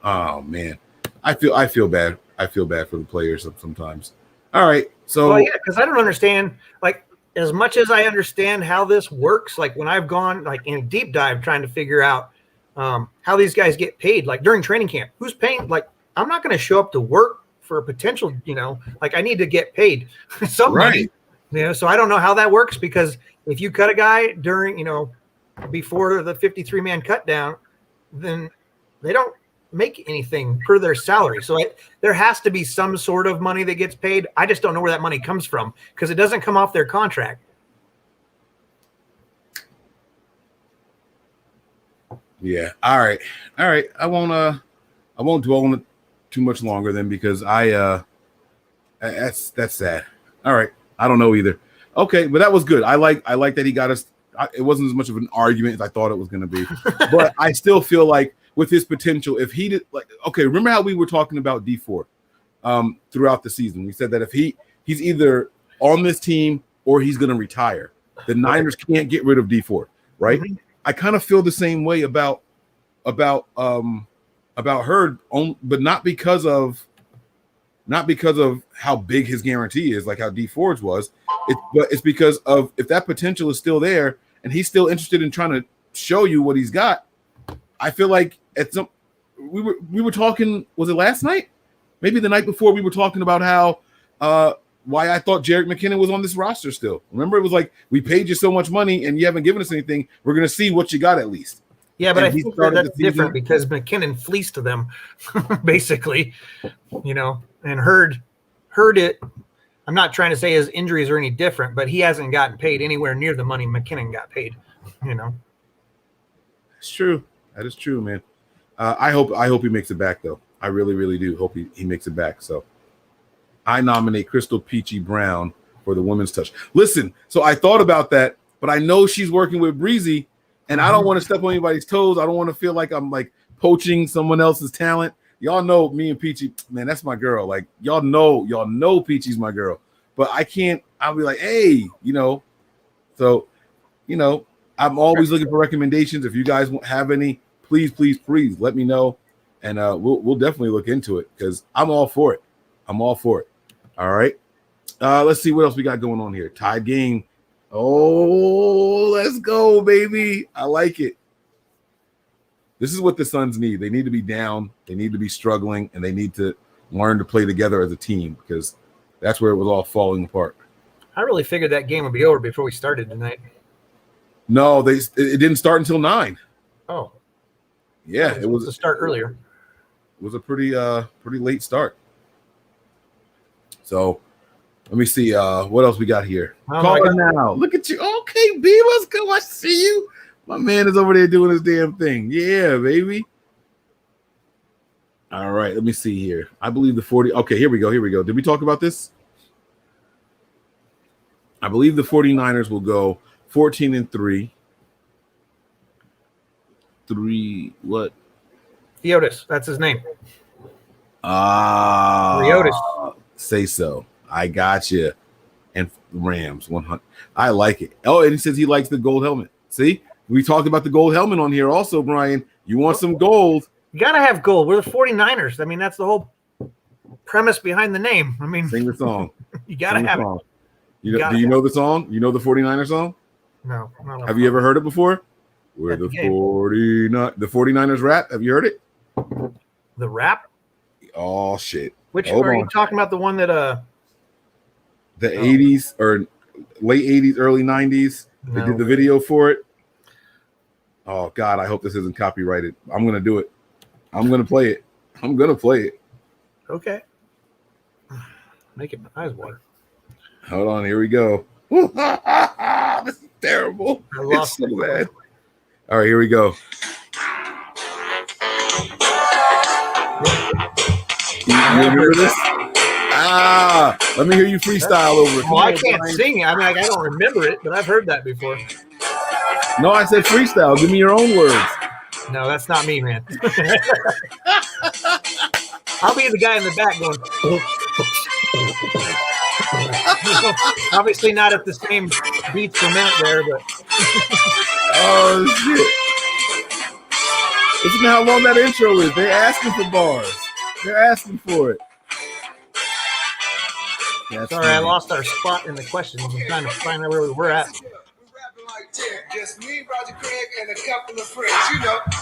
S6: Oh man. I feel bad. I feel bad for the players sometimes. All right. So
S7: because I don't understand, as much as I understand how this works, when I've gone in a deep dive trying to figure out how these guys get paid, during training camp, who's paying? I'm not going to show up to work for a potential, I need to get paid somebody, right. So I don't know how that works, because if you cut a guy during, before the 53-man cut down, then they don't make anything per their salary. So there has to be some sort of money that gets paid. I just don't know where that money comes from, because it doesn't come off their contract.
S6: Yeah. All right. I won't dwell on it too much longer then, because that's sad. All right. I don't know either. Okay, but that was good. I like that he got us. It wasn't as much of an argument as I thought it was going to be, but I still feel like with his potential, if he did remember how we were talking about D4 throughout the season? We said that if he's either on this team or he's going to retire, the Niners can't get rid of D4, right? Mm-hmm. I kind of feel the same way about Hurd, but not because of how big his guarantee is, like how D Ford's was. But it's because of, if that potential is still there and he's still interested in trying to show you what he's got. I feel like we were talking, was it last night? Maybe the night before, we were talking about how why I thought Jerick McKinnon was on this roster still. Remember, it was like, we paid you so much money and you haven't given us anything. We're going to see what you got at least.
S7: Yeah, but
S6: and
S7: I think that's different because McKinnon fleeced them, basically, and Hurd it. I'm not trying to say his injuries are any different, but he hasn't gotten paid anywhere near the money McKinnon got paid,
S6: It's true. That is true, man. I hope he makes it back, though. I really, really do hope he makes it back. So I nominate Crystal Peachy Brown for the women's touch. Listen, so I thought about that, but I know she's working with Breezy, and I don't want to step on anybody's toes. I don't want to feel like I'm like poaching someone else's talent. Y'all know me and Peachy, man, that's my girl. Like, y'all know Peachy's my girl. But I can't, I'll be like, hey, So, I'm always looking for recommendations. If you guys have any, please let me know. And we'll definitely look into it because I'm all for it. All right. Let's see what else we got going on here. Tied game. Oh, let's go, baby. I like it. This is what the Suns need. They need to be down. They need to be struggling, and they need to learn to play together as a team because that's where it was all falling apart.
S7: I really figured that game would be over before we started tonight.
S6: No, it didn't start until 9.
S7: Oh.
S6: Yeah, it was
S7: to start earlier.
S6: It was a pretty late start. So let me see what else we got here. Call it now. Look at you. Okay, B, let's go. I see you. My man is over there doing his damn thing. Yeah, baby. All right, let me see here. I believe the 40. Okay, here we go. Did we talk about this? I believe the 49ers will go 14-3. 3 what?
S7: Theotis, that's his name.
S6: Theotis. Say so. I got you. And Rams 100. I like it. Oh, and he says he likes the gold helmet. See, we talked about the gold helmet on here also, Brian. You want some gold?
S7: You gotta have gold. We're the 49ers. I mean, that's the whole premise behind the name. I mean,
S6: sing the song.
S7: You gotta have it.
S6: Do you know the song? You know the 49er song?
S7: No.
S6: Have you ever heard it before? We're the 49ers rap. Have you heard it?
S7: The rap?
S6: Oh shit.
S7: Which are you talking about? The one that
S6: the 80s or late 80s, early 90s. No. They did the video for it. Oh God, I hope this isn't copyrighted. I'm gonna do it. I'm gonna play it.
S7: Okay. Making my eyes water.
S6: Hold on, here we go. This is terrible.
S7: I lost
S6: it's so bad. All right, here we go. You remember this? Let me hear you freestyle over it.
S7: Well, I can't sing it. I mean, I don't remember it, but I've heard that before.
S6: No, I said freestyle. Give me your own words.
S7: No, that's not me, man. I'll be the guy in the back going. Obviously not at the same beats per minute there, but.
S6: Oh shit! Listen to how long that intro is. They're asking for bars. They're asking for it.
S7: Sorry, funny. I lost our spot in the questions. I'm trying to find out where we were at.
S1: Just me, Roger Craig, and a couple of friends.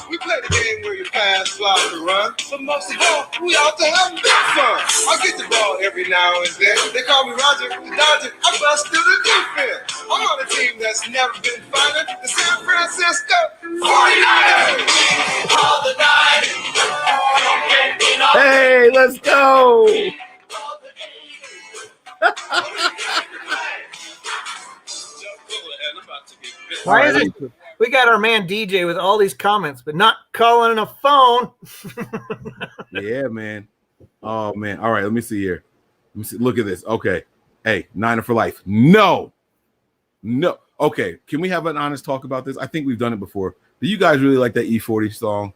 S1: We play the game where you pass, block, and run. But most of all, we out to have big fun. I get the ball every now and then. They call me Roger, the Dodger. I bust through the defense. I'm on a team that's never been finer. The San Francisco 49ers. All the night.
S6: Hey, let's go.
S7: Why is it we got our man DJ with all these comments, but not calling a phone?
S6: Yeah, man. Oh, man. All right, let me see here. Let me see. Look at this. Okay. Hey, Niner for life. No. Okay, can we have an honest talk about this? I think we've done it before. Do you guys really like that E40 song?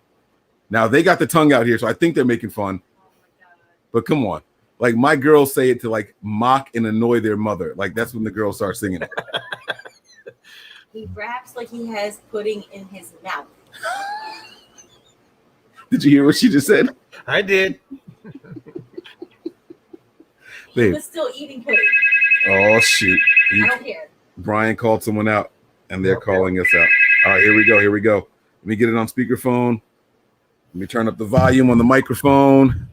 S6: Now, they got the tongue out here, so I think they're making fun. But come on. Like, my girls say it to, like, mock and annoy their mother. Like, that's when the girls start singing it.
S9: He raps like he has pudding in his mouth.
S6: Did you hear what she just said?
S7: I did.
S9: He was still eating pudding.
S6: Oh, shoot.
S9: I don't care.
S6: Brian called someone out, and they're calling us out. All right, here we go. Let me get it on speakerphone. Let me turn up the volume on the microphone.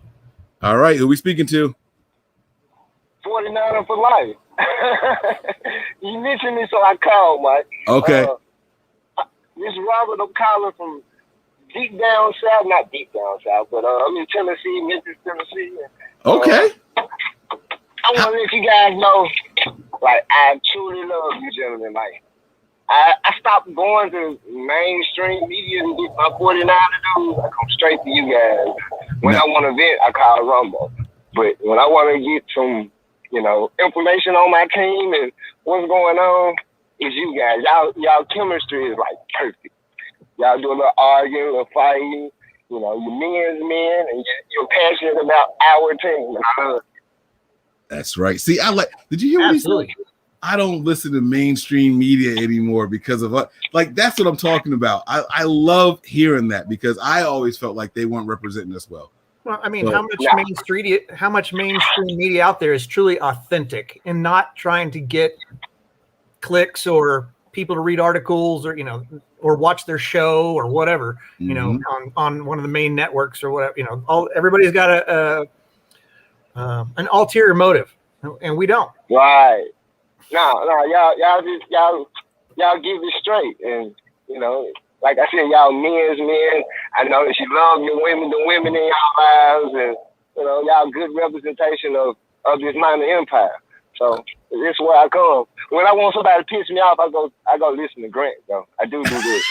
S6: All right, who we speaking to?
S8: 49ers
S10: 49er for life. You mentioned me, so I called, Mike.
S6: Okay.
S10: This Robert, I'm calling from deep down south, not deep down south, but I'm in Tennessee, Memphis, Tennessee.
S6: Okay.
S10: I want to let you guys know, like, I truly love you gentlemen. Like, I stopped going to mainstream media to get my 49er news. I come straight to you guys. When I want to vent, I call Rumble. But when I want to get some, information on my team and what's going on, it's you guys. Y'all chemistry is like perfect. Y'all do a little arguing, a little fighting. You're men's men, and you're passionate about our team. And I love it.
S6: That's right. See, did you hear what he said? I don't listen to mainstream media anymore because of that's what I'm talking about. I love hearing that because I always felt like they weren't representing us well.
S7: Well, I mean, how much mainstream media out there is truly authentic and not trying to get clicks or people to read articles or or watch their show or whatever, on one of the main networks or whatever. Everybody's got an ulterior motive, and we don't.
S10: Right. No, y'all give it straight, and like I said, y'all men's men. I know that you love the women in y'all lives, and y'all good representation of this minor empire. So this is where I come. When I want somebody to piss me off, I go listen to Grant. Though I do this.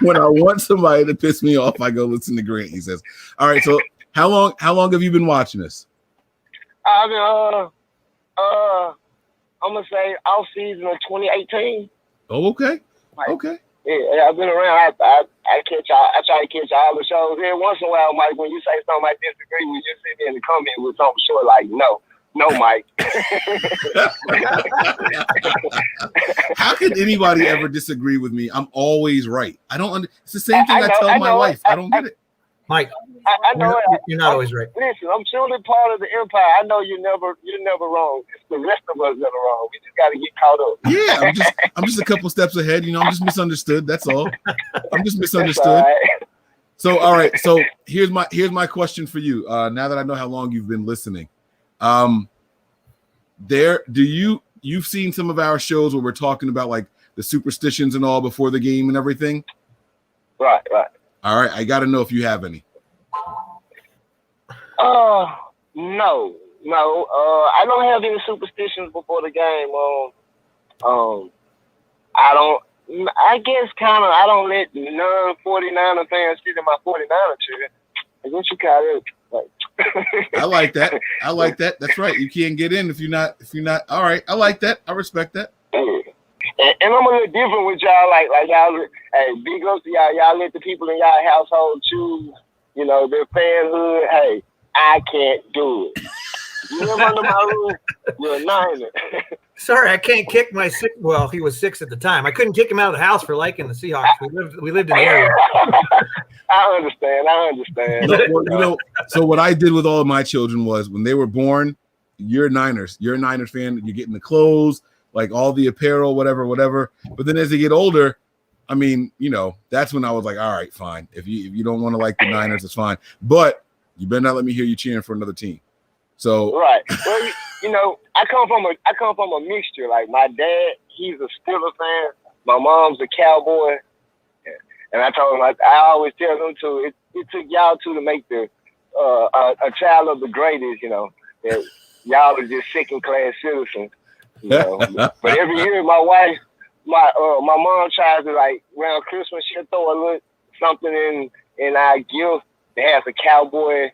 S6: When I want somebody to piss me off, I go listen to Grant. He says, "All right, so how long have you been watching this?"
S10: I've been I'm gonna say off season of 2018.
S6: Oh, okay. Okay.
S10: Yeah, I've been around. I catch all. I try to catch all the shows. Every once in a while, Mike, when you say something I disagree with, you sit there in the comment with something short like, no, Mike.
S6: How can anybody ever disagree with me? I'm always right. I don't. It's the same thing I tell my wife. I don't get it.
S7: Mike,
S10: I know
S7: you're not always right.
S10: Listen, I'm truly part of the empire. I know you're never wrong. It's the rest of us that are wrong. We just got to get caught up.
S6: Yeah, I'm just a couple steps ahead. I'm just misunderstood. That's all. I'm just misunderstood.
S10: Right.
S6: So, all right. So here's my question for you. Now that I know how long you've been listening, you've seen some of our shows where we're talking about like the superstitions and all before the game and everything?
S10: Right.
S6: All right, I got to know if you have any.
S10: No. I don't have any superstitions before the game. I guess kind of. I don't let non-49er fans sit in my 49er chair. I guess you call it.
S6: I like that. That's right. You can't get in if you're not. All right. I like that. I respect that.
S10: And I'm a little different with y'all. Like y'all, hey, big ups to y'all. Y'all let the people in y'all household choose, their fanhood. Hey, I can't do it. You live under my roof, you're a Niner.
S7: Sorry, I can't kick my six. Well, he was 6 at the time. I couldn't kick him out of the house for liking the Seahawks. We lived in the area.
S10: I understand.
S6: So what I did with all of my children was when they were born, you're Niners. You're a Niners fan. You're getting the clothes, like all the apparel, whatever. But then as they get older, I mean, that's when I was like, all right, fine. If you don't want to like the Niners, it's fine. But you better not let me hear you cheering for another team. So
S10: right. Well, I come from a mixture. Like my dad, he's a Steelers fan. My mom's a Cowboy. And I told him, I always tell them it took y'all two to make the a child of the greatest. That y'all are just second-class citizens. But every year, my mom tries to, like, around Christmas, she'll throw a little something in our gift that has a Cowboy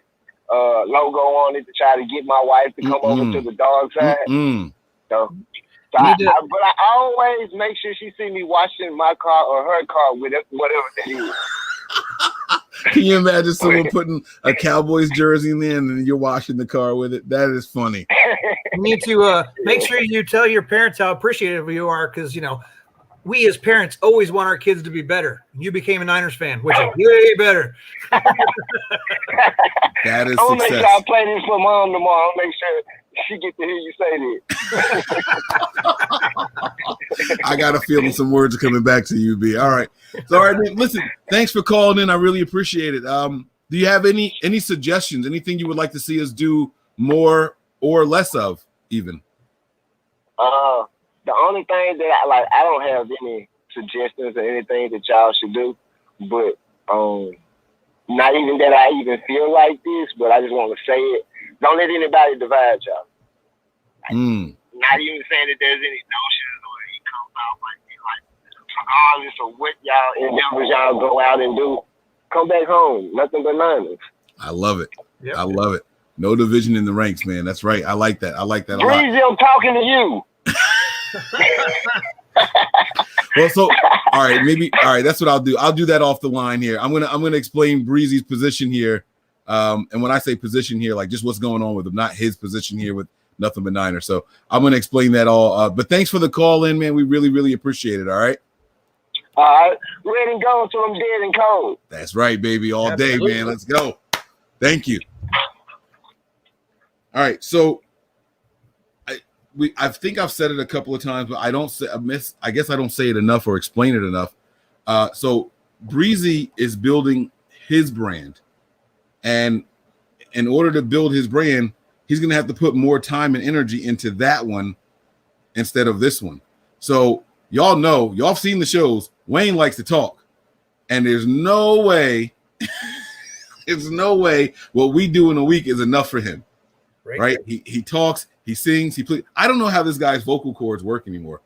S10: logo on it to try to get my wife to come over to the dog side. But I always make sure she see me washing my car or her car with whatever that is.
S6: Can you imagine someone putting a Cowboys jersey in there and then you're washing the car with it? That is funny.
S7: You need to make sure you tell your parents how appreciative you are because, we as parents always want our kids to be better. You became a Niners fan, which is way better.
S6: That is
S10: I'm going to
S6: success.
S10: make sure I play this for Mom tomorrow. I'll make sure she gets to hear you say that.
S6: I got a feeling some words are coming back to you, B. All right. So, all right, man, listen, thanks for calling in. I really appreciate it. Do you have any suggestions, anything you would like to see us do more or less of even?
S10: The only thing that I don't have any suggestions or anything that y'all should do, but not even that I even feel like this, but I just want to say it. Don't let anybody divide y'all. Not even saying that there's any notions or he comes out like regardless of what y'all endeavors y'all go out and do, come back home. Nothing but learning.
S6: I love it.
S7: Yep.
S6: I love it. No division in the ranks, man. That's right. I like that. I like that a lot.
S10: Breezy, I'm talking to you.
S6: Well, so all right, that's what I'll do. I'll do that off the line here. I'm gonna explain Breezy's position here. And when I say position here, like just what's going on with him, not his position here with nothing but Niners. So I'm gonna explain that all. But thanks for the call in, man. We really, really appreciate it. All right.
S10: All right. Ready and go until I'm dead and cold.
S6: That's right, baby. All day, man. Let's go. Thank you. All right. So I think I've said it a couple of times, but I guess I don't say it enough or explain it enough. So Breezy is building his brand, and in order to build his brand, he's going to have to put more time and energy into that one instead of this one. So y'all know, y'all have seen the shows. Wayne likes to talk, and there's no way what we do in a week is enough for him. Right? He talks, he sings, he plays. I don't know how this guy's vocal cords work anymore.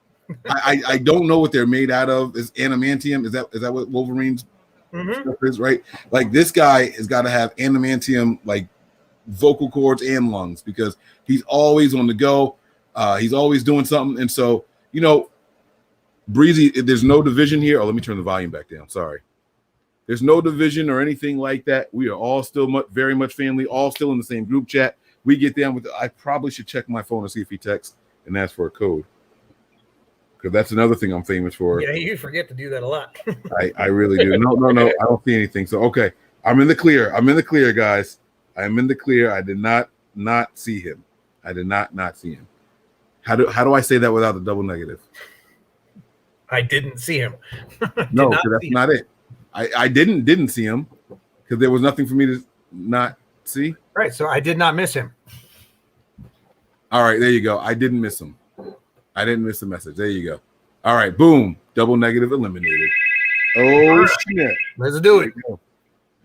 S6: I don't know what they're made out of. Is adamantium? Is that what Wolverine's stuff is? Right? Like this guy has got to have adamantium like vocal cords and lungs because he's always on the go. He's always doing something, and so Breezy, there's no division here. Oh, let me turn the volume back down. Sorry. There's no division or anything like that. We are all still very much family, all still in the same group chat. We get down with I probably should check my phone to see if he texts and ask for a code. Because that's another thing I'm famous for.
S7: Yeah, you forget to do that a lot.
S6: I really do. No. I don't see anything. So, okay. I'm in the clear. Guys. I'm in the clear. I did not see him. I did not see him. How do I say that without the double negative?
S7: I didn't see him.
S6: No, that's not it. I didn't see him because there was nothing for me to not see.
S7: Right, so I did not miss him.
S6: All right, there you go. I didn't miss him. I didn't miss the message. There you go. All right, boom. Double negative eliminated. Oh, shit.
S7: Let's do it.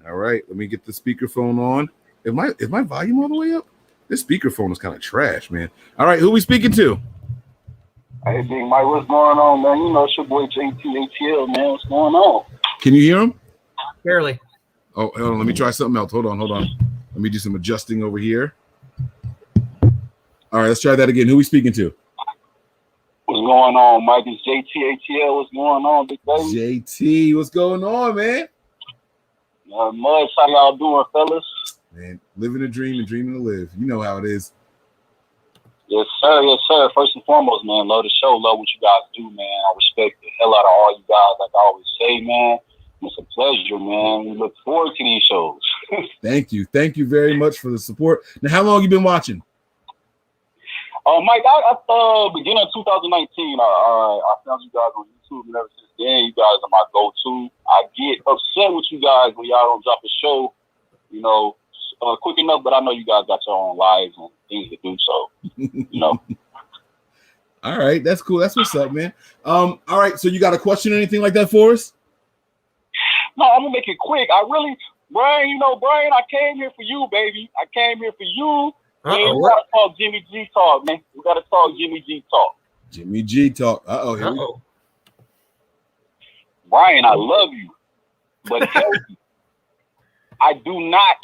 S6: All right, let me get the speakerphone on. Is my volume all the way up? This speakerphone is kind of trash, man. All right, who we speaking to?
S11: Hey, Big Mike, what's going on, man? You know, it's your boy JTATL, man. What's going on?
S6: Can you hear him?
S7: Barely.
S6: Oh, hold on. Let me try something else. Hold on. Let me do some adjusting over here. All right, let's try that again. Who we speaking to?
S11: What's going on, Mike? It's JTATL. What's going on, big baby?
S6: JT, what's going on, man?
S11: Mud, how y'all doing, fellas?
S6: Man, living a dream and dreaming to live. You know how it is.
S11: Yes, sir. Yes, sir. First and foremost, man, love the show. Love what you guys do, man. I respect the hell out of all you guys, like I always say, man. It's a pleasure, man. We look forward to these shows.
S6: Thank you. Thank you very much for the support. Now, how long have you been watching?
S11: Mike, I beginning of 2019, I found you guys on YouTube, and ever since then, you guys are my go-to. I get upset with you guys when y'all don't drop a show, quick enough, but I know you guys got your own lives and things to do, so,
S6: All right, that's cool. That's what's up, man. All right, so you got a question or anything like that for us?
S11: No, I'm gonna make it quick. Brian, I came here for you, baby. I came here for you. Man, we gotta talk Jimmy G talk, man. We gotta talk Jimmy G talk.
S6: Jimmy G talk. Here we go.
S11: Brian, I love you, but I do not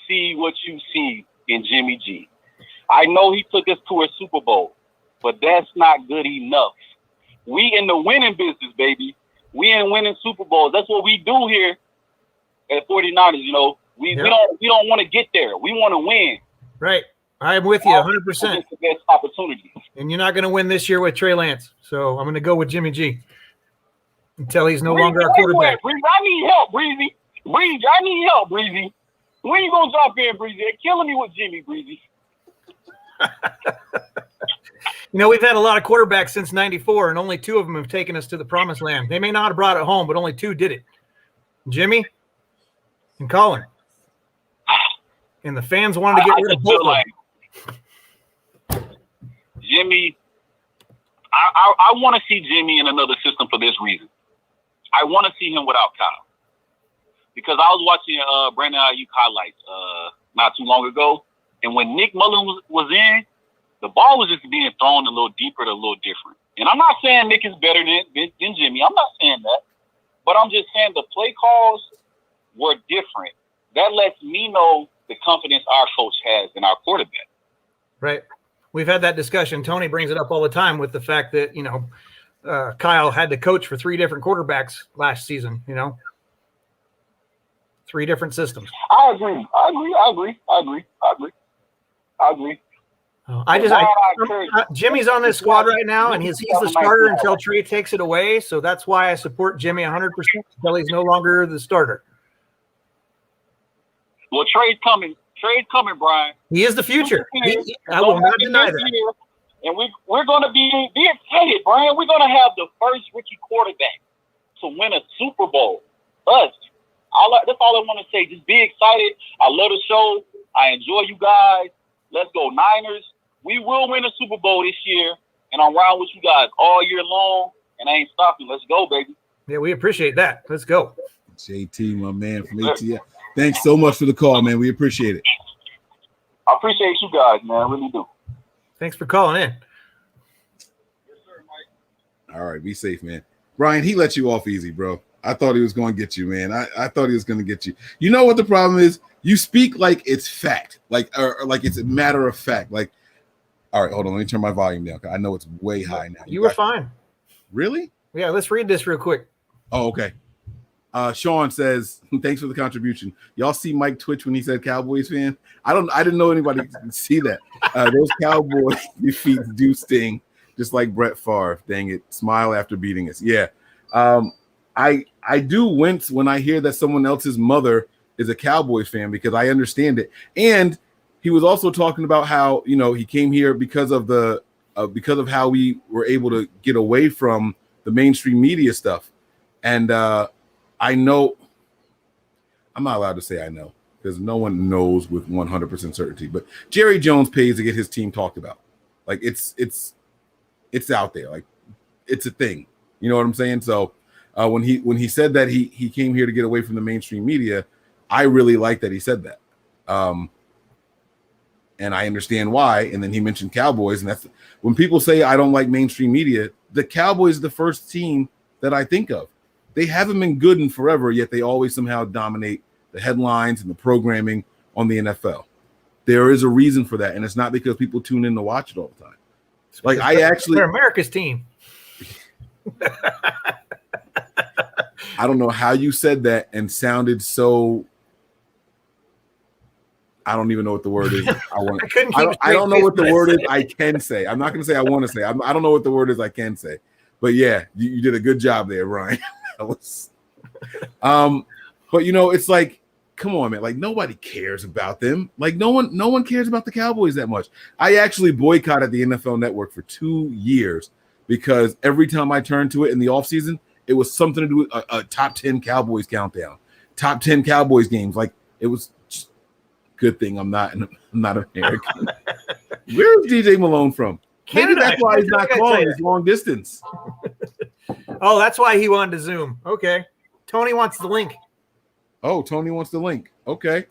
S11: see what you see in Jimmy G. I know he took us to a Super Bowl, but that's not good enough. We in the winning business, baby. We in winning Super Bowls. That's what we do here at 49ers, We don't want to get there. We want to win.
S7: Right. I'm with you 100%.
S11: The best opportunity.
S7: And you're not going to win this year with Trey Lance. So I'm going to go with Jimmy G until he's no longer our quarterback.
S11: Breezy, I need help, Breezy. I need help, Breezy. When you going to drop in, Breezy? They're killing me with Jimmy, Breezy.
S7: We've had a lot of quarterbacks since 94, and only 2 of them have taken us to the promised land. They may not have brought it home, but only 2 did it. Jimmy and Colin. And the fans wanted to get rid of both of them.
S11: Jimmy, I want to see Jimmy in another system for this reason. I want to see him without Kyle. Because I was watching Brandon Ayuk highlights not too long ago, and when Nick Mullen was in, the ball was just being thrown a little deeper, a little different. And I'm not saying Nick is better than Jimmy. I'm not saying that. But I'm just saying the play calls were different. That lets me know the confidence our coach has in our quarterback.
S7: Right. We've had that discussion. Tony brings it up all the time with the fact that, Kyle had to coach for 3 different quarterbacks last season, 3 different systems.
S11: I agree.
S7: Jimmy's on this squad right now, and he's the starter until Trey takes it away. So that's why I support Jimmy 100% until he's no longer the starter.
S11: Well, Trey's coming. Brian.
S7: He is the future. I will not deny that.
S11: And we're going to be excited, Brian. We're going to have the first rookie quarterback to win a Super Bowl. Us. That's all I want to say. Just be excited. I love the show. I enjoy you guys. Let's go Niners. We will win a Super Bowl this year, and I'm riding with you guys all year long, and I ain't stopping. Let's go, baby.
S7: Yeah, we appreciate that. Let's go.
S6: JT, my man from ATL. Thanks so much for the call, man. We appreciate it.
S11: I appreciate you guys, man. I really do.
S7: Thanks for calling in.
S11: Yes, sir, Mike.
S6: All right, be safe, man. Brian, he let you off easy, bro. I thought he was going to get you, man. I thought he was going to get you. You know what the problem is? You speak like it's fact, or like it's a matter of fact. Like, all right, hold on. Let me turn my volume down. I know it's way high now.
S7: You were fine.
S6: Really?
S7: Yeah, let's read this real quick.
S6: Oh, okay. Sean says, thanks for the contribution. Y'all see Mike Twitch when he said Cowboys fan? I didn't know anybody could see that. Those Cowboy defeats do sting, just like Brett Favre. Dang it. Smile after beating us. Yeah. I do wince when I hear that someone else's mother is a Cowboys fan because I understand it. And he was also talking about how, he came here because of how we were able to get away from the mainstream media stuff. And I know I'm not allowed to say I know because no one knows with 100% certainty, but Jerry Jones pays to get his team talked about. Like it's out there. Like it's a thing. You know what I'm saying? So when he said that he came here to get away from the mainstream media, I really like that he said that. And I understand why. And then he mentioned Cowboys. And that's when people say I don't like mainstream media, the Cowboys are the first team that I think of. They haven't been good in forever, yet they always somehow dominate the headlines and the programming on the NFL. There is a reason for that. And it's not because people tune in to watch it all the time. Like
S7: they're America's team.
S6: I don't know how you said that and sounded so. I don't even know what the word is. I don't know what the word is. I can say. I'm not going to say I want to say. I don't know what the word is. I can say. But yeah, you did a good job there, Brian. But it's like, come on, man. Like nobody cares about them. Like no one cares about the Cowboys that much. I actually boycotted the NFL Network for 2 years because every time I turned to it in the offseason, it was something to do with a top 10 Cowboys countdown, top 10 Cowboys games. Like it was just good thing I'm not American. Where is DJ Malone from?
S7: Canada.
S6: Maybe that's why he's not calling. It's long distance.
S7: Oh, that's why he wanted to Zoom. Okay. Tony wants the link.
S6: Oh, Tony wants the link. Okay.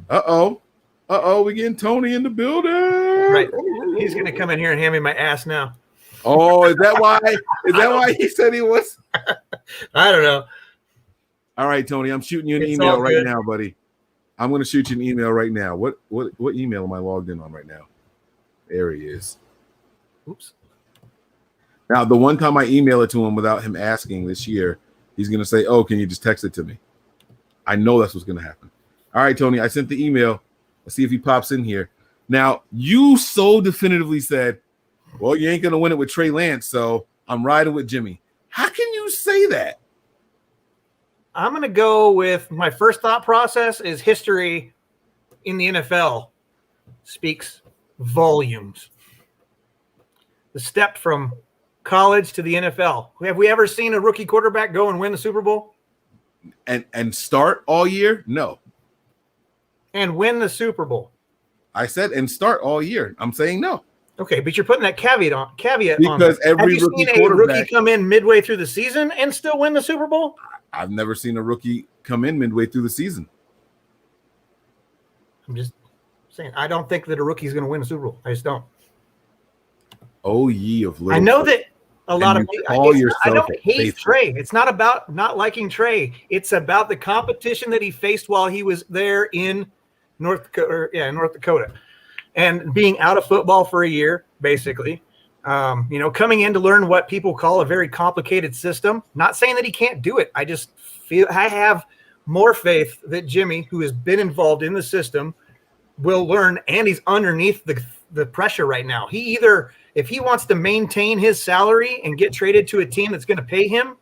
S6: Uh-oh, we getting Tony in the building.
S7: Right. He's going to come in here and hand me my ass now.
S6: Oh, is that why? Is that why he said he was?
S7: I don't know.
S6: All right, Tony, I'm shooting you an email right now, buddy. I'm going to shoot you an email right now. What email am I logged in on right now? There he is.
S7: Oops.
S6: Now, the one time I email it to him without him asking this year, he's going to say, oh, can you just text it to me? I know that's what's going to happen. All right, Tony, I sent the email. Let's see if he pops in here. Now, you so definitively said, well, you ain't going to win it with Trey Lance, so I'm riding with Jimmy. How can you say that?
S7: I'm going to go with my first thought process is history in the NFL speaks volumes. The step from college to the NFL. Have we ever seen a rookie quarterback go and win the Super Bowl?
S6: And start all year? No.
S7: And win the Super Bowl.
S6: I said and start all year. I'm saying no.
S7: Okay, but you're putting that caveat on.
S6: Because every
S7: have you
S6: rookie
S7: seen a
S6: quarterback
S7: rookie come in midway through the season and still win the Super Bowl?
S6: I've never seen a rookie come in midway through the season.
S7: I'm just saying, I don't think that a rookie is going to win a Super Bowl. I just don't.
S6: Oh, ye of little.
S7: I know that a lot of
S6: people.
S7: I don't hate Trey. It's not about not liking Trey. It's about the competition that he faced while he was there in North Dakota, and being out of football for a year, basically. Coming in to learn what people call a very complicated system. Not saying that he can't do it. I just feel I have more faith that Jimmy, who has been involved in the system, will learn, and he's underneath the pressure right now. He either, if he wants to maintain his salary and get traded to a team that's going to pay him,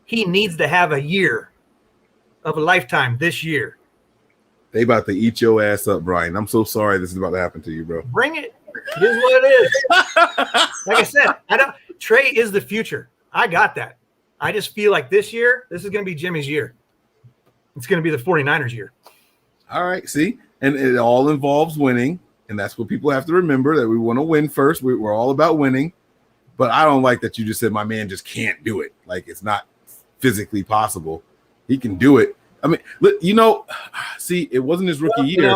S7: he needs to have a year of a lifetime this year.
S6: They about to eat your ass up, Brian. I'm so sorry this is about to happen to you, bro.
S7: Bring it. It is what it is. Like I said, Trey is the future. I got that. I just feel like this year, this is going to be Jimmy's year. It's going to be the 49ers year.
S6: All right, see? And it all involves winning, and that's what people have to remember, that we want to win first. We're all about winning. But I don't like that you just said my man just can't do it. Like, it's not physically possible. He can do it. I mean, see, it wasn't his rookie year.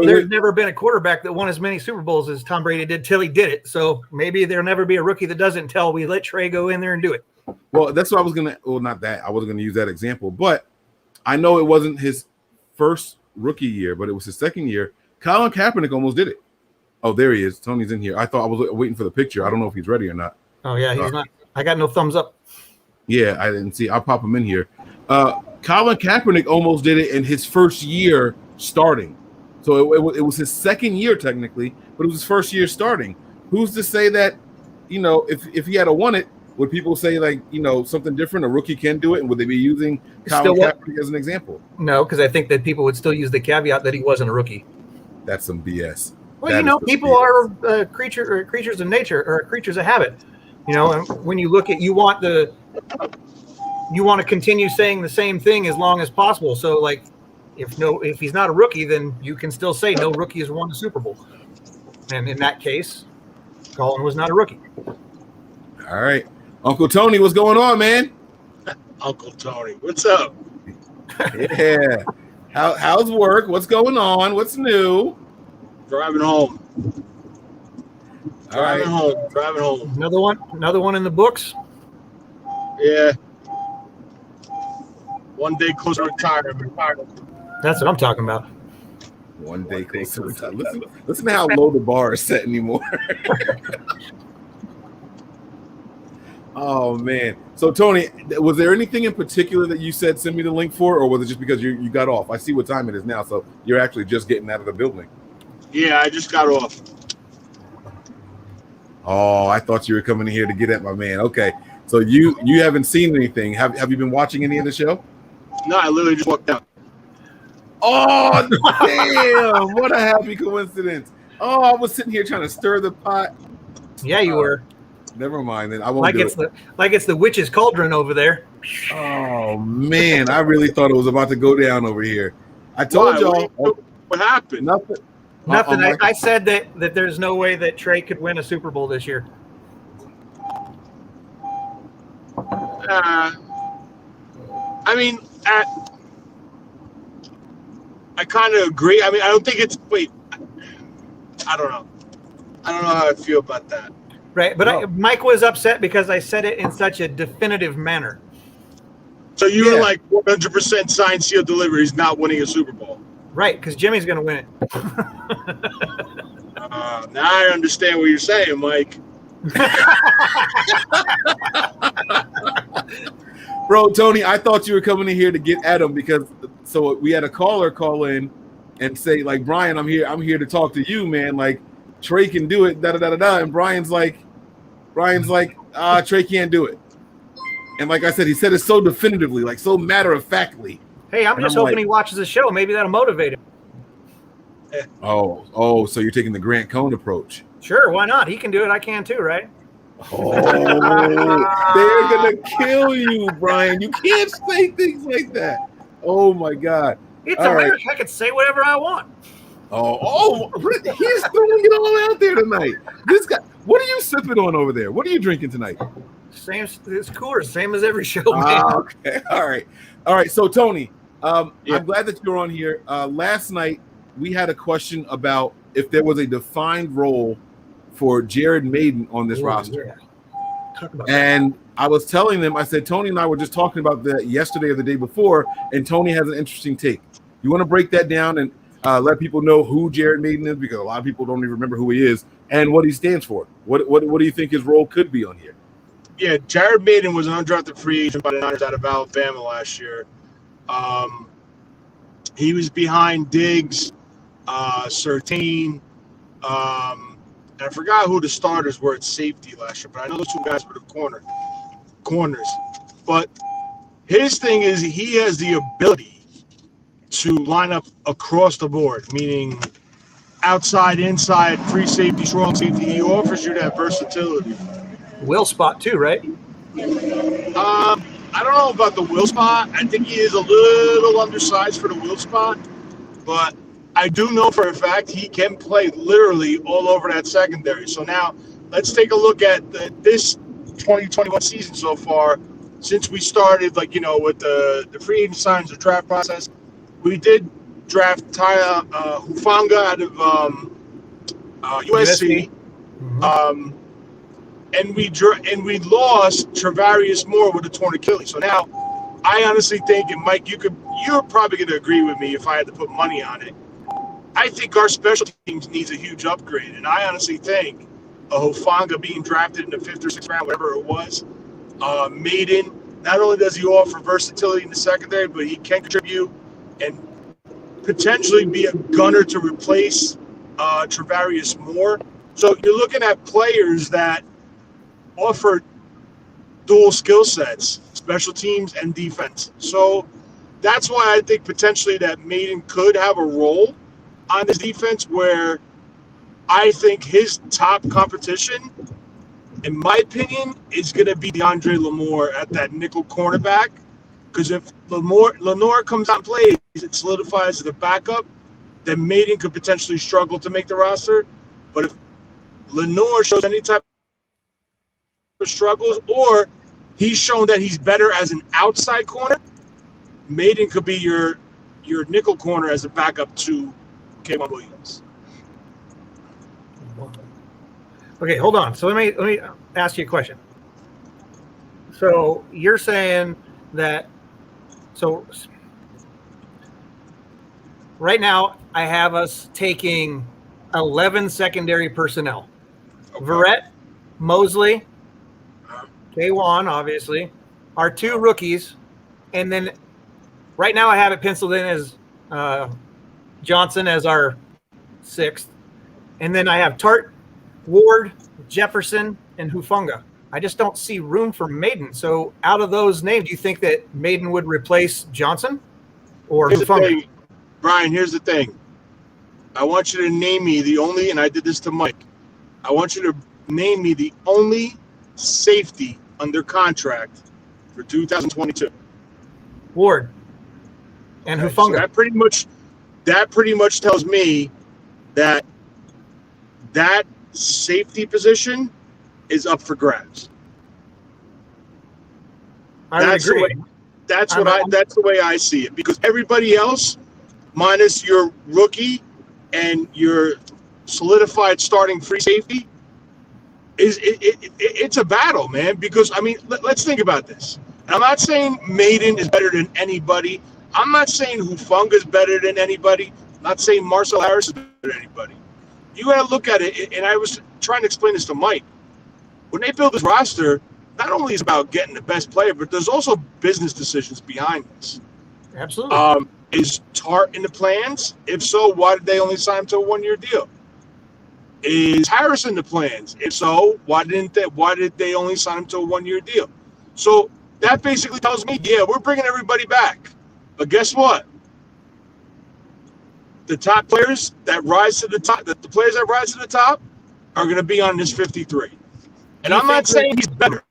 S7: There's never been a quarterback that won as many Super Bowls as Tom Brady did till he did it. So maybe there'll never be a rookie that doesn't until we let Trey go in there and do it.
S6: Well, that's what I was going to – well, not that. I wasn't going to use that example. But I know it wasn't his first rookie year, but it was his second year. Colin Kaepernick almost did it. Oh, there he is. Tony's in here. I thought I was waiting for the picture. I don't know if he's ready or not.
S7: Oh, yeah, he's not. I got no thumbs up.
S6: Yeah, I didn't see. I'll pop him in here. Colin Kaepernick almost did it in his first year starting. So it was his second year technically, but it was his first year starting. Who's to say that, if he had won it, would people say something different? A rookie can do it, and would they be using Colin Kaepernick as an example?
S7: No, because I think that people would still use the caveat that he wasn't a rookie.
S6: That's some BS.
S7: Well, people are creatures of nature or creatures of habit. And when you look at, you want to continue saying the same thing as long as possible. So, like, if he's not a rookie, then you can still say no rookie has won the Super Bowl. And in that case, Colin was not a rookie.
S6: All right. Uncle Tony, what's going on, man?
S12: Uncle Tony, what's up?
S6: Yeah. How's work? What's going on? What's new?
S12: Driving home.
S6: Driving
S12: home.
S7: Another one in the books?
S12: Yeah. One day closer to retirement.
S7: That's what I'm talking about.
S6: One day closer to retirement. Listen to how low the bar is set anymore. Oh, man. So, Tony, was there anything in particular that you said send me the link for, or was it just because you got off? I see what time it is now, so you're actually just getting out of the building.
S12: Yeah, I just got off.
S6: Oh, I thought you were coming in here to get at my man. Okay. So you haven't seen anything. Have you been watching any of the show?
S12: No, I literally just walked out.
S6: Oh, damn. What a happy coincidence. Oh, I was sitting here trying to stir the pot.
S7: Yeah, you were.
S6: Never mind. Then I won't do it.
S7: Like it's the witch's cauldron over there.
S6: Oh, man. I really thought it was about to go down over here. I told y'all.
S12: What happened?
S7: Nothing. I said that there's no way that Trey could win a Super Bowl this year.
S12: I mean, I kind of agree. I mean, I don't think it's – wait. I don't know. I don't know how I feel about that.
S7: Right, but Mike was upset because I said it in such a definitive manner.
S12: So you were like 100% signed, seal, delivery. He's not winning a Super Bowl.
S7: Right, because Jimmy's going to win it.
S12: Now I understand what you're saying, Mike.
S6: Bro, Tony, I thought you were coming in here to get at him because so we had a caller call in and say, like, Brian, I'm here to talk to you, man. Like, Trey can do it, da-da-da-da-da. And Brian's like, Trey can't do it. And like I said, he said it so definitively, like so matter-of-factly.
S7: Hey, I'm just hoping he watches the show. Maybe that'll motivate him.
S6: Oh, so you're taking the Grant Cohn approach.
S7: Sure, why not? He can do it. I can too, right?
S6: Oh, they're going to kill you, Brian. You can't say things like that. Oh, my God.
S7: It's America. Right. I can say whatever I want.
S6: Oh, he's throwing it all out there tonight. This guy, what are you sipping on over there? What are you drinking tonight?
S7: Same, it's cooler, same as every show, man.
S6: Okay, all right. So Tony, I'm glad that you're on here. Last night we had a question about if there was a defined role for Jared Mayden on this roster.
S7: Yeah. Talk about
S6: And I was telling them, I said, Tony and I were just talking about that yesterday or the day before, and Tony has an interesting take. You want to break that down and let people know who Jared Mayden is, because a lot of people don't even remember who he is and what he stands for. What do you think his role could be on here?
S12: Yeah, Jared Mayden was an undrafted free agent by the Niners out of Alabama last year. He was behind Diggs, Surtain, and I forgot who the starters were at safety last year, but I know those two guys were the corners. But his thing is he has the ability to line up across the board, meaning outside, inside, free safety, strong safety. He offers you that versatility.
S7: Will spot too, right?
S12: I don't know about the will spot. I think he is a little undersized for the will spot, but I do know for a fact he can play literally all over that secondary. So now let's take a look at this 2021 season so far. Since we started, with the free agent signs, the draft process, we did draft Tyler Hufanga out of USC.
S7: Mm-hmm.
S12: And we lost Travarius Moore with a torn Achilles. So now, I honestly think, and Mike, you're probably going to agree with me if I had to put money on it. I think our special teams needs a huge upgrade, and I honestly think a Hufanga being drafted in the 5th or 6th round, whatever it was, Mayden, not only does he offer versatility in the secondary, but he can contribute and potentially be a gunner to replace Travarius Moore. So you're looking at players that offer dual skill sets, special teams and defense. So that's why I think potentially that Mayden could have a role on this defense, where I think his top competition, in my opinion, is going to be DeAndre Lamore at that nickel cornerback. Because if Lenore comes out and plays, it solidifies the backup, then Mayden could potentially struggle to make the roster. But if Lenore shows any type of struggles, or he's shown that he's better as an outside corner, Mayden could be your nickel corner as a backup to K'Wan Williams.
S7: Okay, hold on. So let me ask you a question. So you're saying that right now I have us taking 11 secondary personnel. Okay. Verrett, Mosley, K'Wan, obviously, our 2 rookies, and then right now I have it penciled in as Johnson as our 6th, and then I have Tart, Ward, Jefferson, and Hufanga. I just don't see room for Mayden. So out of those names, do you think that Mayden would replace Johnson or Hufanga?
S12: Brian, here's the thing. I want you to name me the only, and I did this to Mike, I want you to name me the only safety under contract for 2022.
S7: Ward and Hufanga.
S12: So that pretty much tells me that safety position is up for grabs.
S7: I agree.
S12: That's the way I see it, because everybody else, minus your rookie and your solidified starting free safety, it's a battle, man. Because let's think about this. And I'm not saying Mayden is better than anybody. I'm not saying Hufanga is better than anybody. I'm not saying Marcel Harris is better than anybody. You got to look at it, and I was trying to explain this to Mike. When they build this roster, not only is it about getting the best player, but there's also business decisions behind this.
S7: Absolutely.
S12: Is Tart in the plans? If so, why did they only sign him to a 1-year deal? Is Harris in the plans? If so, why did they only sign him to a 1-year deal? So that basically tells me, yeah, we're bringing everybody back. But guess what? The top players that rise to the top, the players that rise to the top are going to be on this 53. And I'm not saying he's better,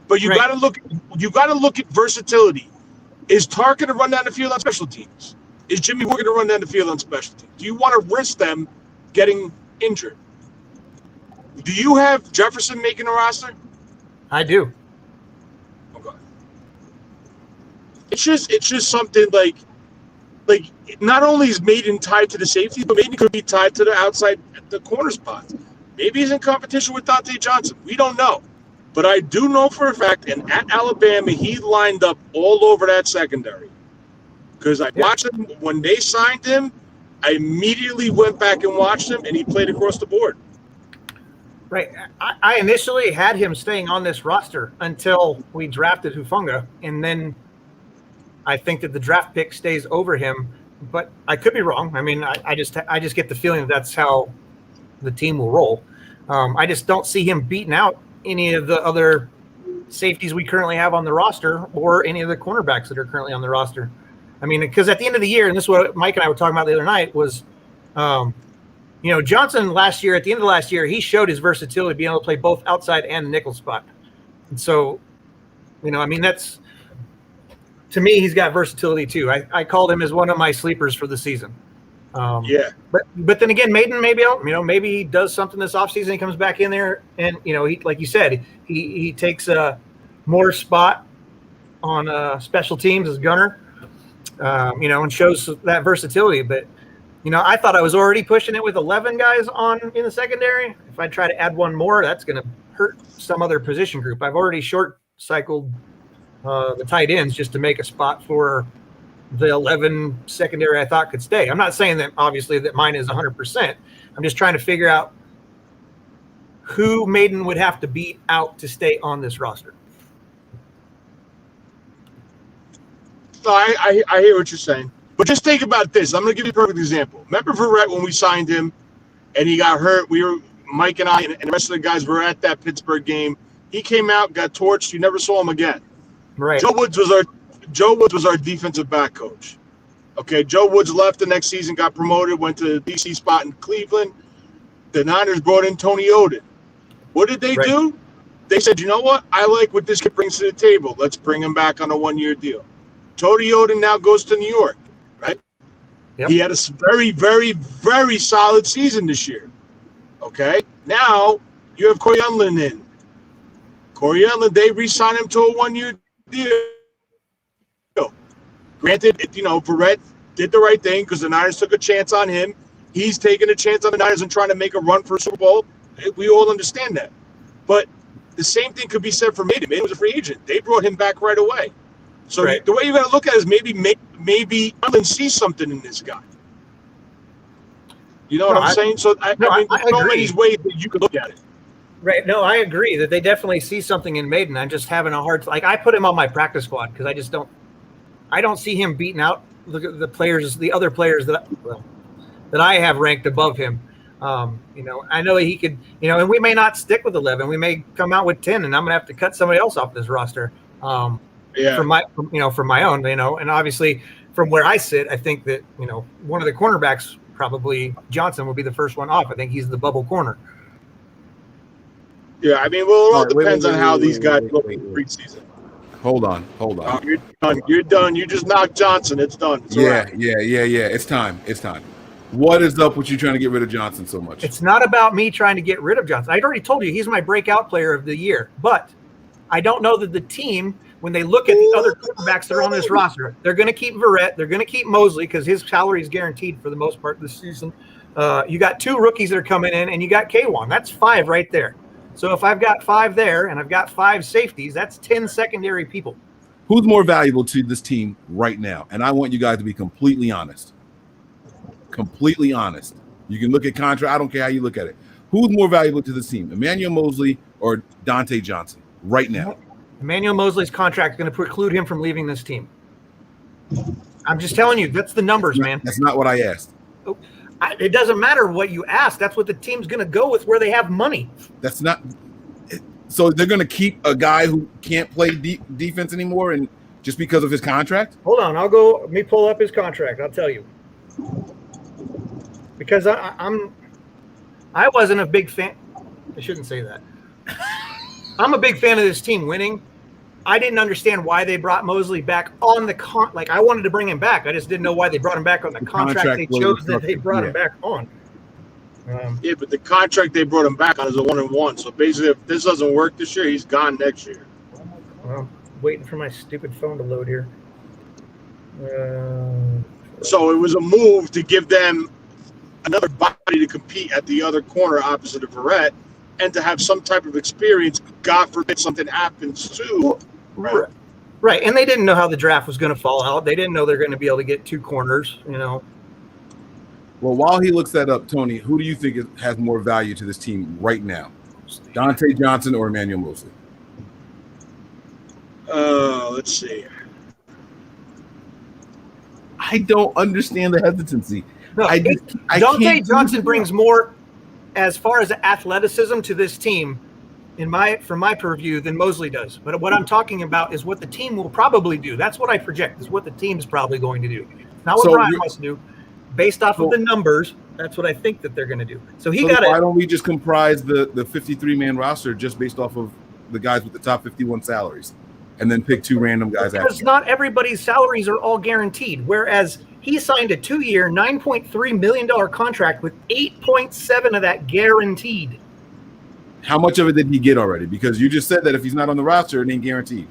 S12: but you got to look. You got to look at versatility. Is Tark going to run down the field on special teams? Is Jimmy Ward going to run down the field on special teams? Do you want to risk them getting injured? Do you have Jefferson making the roster?
S7: I do.
S12: Okay. It's just something like not only is Mayden tied to the safety, but Mayden could be tied to the outside, the corner spots. Maybe he's in competition with Dante Johnson. We don't know. But I do know for a fact, and at Alabama, he lined up all over that secondary. Because I watched him when they signed him, I immediately went back and watched him, and he played across the board.
S7: Right. I initially had him staying on this roster until we drafted Hufanga, and then I think that the draft pick stays over him. But I could be wrong. I mean, I just get the feeling that that's how the team will roll. I just don't see him beating out any of the other safeties we currently have on the roster or any of the cornerbacks that are currently on the roster. I mean, because at the end of the year, and this is what Mike and I were talking about the other night, was, Johnson last year, at the end of last year, he showed his versatility, being able to play both outside and nickel spot. And so, that's, to me, he's got versatility too. I called him as one of my sleepers for the season. But then again, Mayden maybe he does something this offseason. He comes back in there, and he, like you said, he takes a more spot on special teams as gunner, and shows that versatility. But I thought I was already pushing it with 11 guys in the secondary. If I try to add one more, that's going to hurt some other position group. I've already short cycled the tight ends just to make a spot for the 11 secondary I thought could stay. I'm not saying that obviously that mine is 100%. I'm just trying to figure out who Mayden would have to beat out to stay on this roster.
S12: No, I hear what you're saying. But just think about this. I'm going to give you a perfect example. Remember Verrett when we signed him and he got hurt? Mike and I and the rest of the guys were at that Pittsburgh game. He came out, got torched. You never saw him again.
S7: Right.
S12: Joe Woods was our defensive back coach. Okay, Joe Woods left the next season, got promoted, went to the DC spot in Cleveland. The Niners brought in Tony Oden. What did they do? They said, you know what? I like what this kid brings to the table. Let's bring him back on a one-year deal. Tony Oden now goes to New York, right? Yep. He had a very, very, very solid season this year. Okay? Now you have Corey Unlin in. Corey Unlin, they re-signed him to a one-year deal. Granted, Verrett did the right thing because the Niners took a chance on him. He's taking a chance on the Niners and trying to make a run for a Super Bowl. We all understand that. But the same thing could be said for Mayden. Mayden was a free agent. They brought him back right away. So the way you got to look at it is maybe Unlin sees something in this guy. You know what I'm saying? So I mean, there's so many ways that you could look at it.
S7: Right. No, I agree that they definitely see something in Mayden. I'm just having a hard – I put him on my practice squad because I don't see him beating out the players, the other players that I have ranked above him. I know he could, and we may not stick with 11. We may come out with 10, and I'm going to have to cut somebody else off this roster. For my own, and obviously from where I sit, I think that, one of the cornerbacks, probably Johnson, will be the first one off. I think he's the bubble corner.
S12: Yeah, I mean, well, it all depends on how these guys look in preseason.
S6: Hold on.
S12: You're done. You're done. You just knocked Johnson. It's done. It's
S6: yeah. It's time. What is up with you trying to get rid of Johnson so much?
S7: It's not about me trying to get rid of Johnson. I'd already told you he's my breakout player of the year. But I don't know that the team, when they look at the other quarterbacks that are on this roster, they're going to keep Verrett. They're going to keep Mosley because his salary is guaranteed for the most part this season. You got 2 rookies that are coming in, and you got K1. That's 5 right there. So if I've got 5 there and I've got 5 safeties, that's 10 secondary people.
S6: Who's more valuable to this team right now? And I want you guys to be completely honest. Completely honest. You can look at contract. I don't care how you look at it. Who's more valuable to this team, Emmanuel Mosley or Dante Johnson right now?
S7: Emmanuel Mosley's contract is going to preclude him from leaving this team. I'm just telling you, that's the numbers, man.
S6: That's not what I asked.
S7: It doesn't matter what you ask. That's what the team's going to go with where they have money.
S6: That's not – so they're going to keep a guy who can't play defense anymore and just because of his contract?
S7: Hold on. Let me pull up his contract. I'll tell you. Because I wasn't a big fan – I shouldn't say that. I'm a big fan of this team winning. I didn't understand why they brought Mosley back on the I wanted to bring him back. I just didn't know why they brought him back on the contract they chose that they brought him back on.
S12: Yeah, but the contract they brought him back on is a 1-and-1. So basically, if this doesn't work this year, he's gone next year.
S7: Well, waiting for my stupid phone to load here.
S12: So it was a move to give them another body to compete at the other corner opposite of Verrett, and to have some type of experience. God forbid something happens too.
S7: Right, and they didn't know how the draft was going to fall out. They didn't know they're going to be able to get 2 corners, you know.
S6: Well, while he looks that up, Tony, who do you think has more value to this team right now? Dante Johnson or Emmanuel Mosley?
S12: Let's see.
S6: I don't understand the hesitancy.
S7: No, Dante Johnson brings more as far as athleticism to this team from my purview than Mosley does. But what I'm talking about is what the team will probably do. That's what I project is what the team's probably going to do. Not what Brian wants to do. Based off of the numbers, that's what I think that they're going to do. So why
S6: don't we just comprise the 53-man roster just based off of the guys with the top 51 salaries, and then pick 2 random guys?
S7: Because not everybody's salaries are all guaranteed. Whereas he signed a 2-year, $9.3 million contract with 8.7 of that guaranteed.
S6: How much of it did he get already? Because you just said that if he's not on the roster, it ain't guaranteed.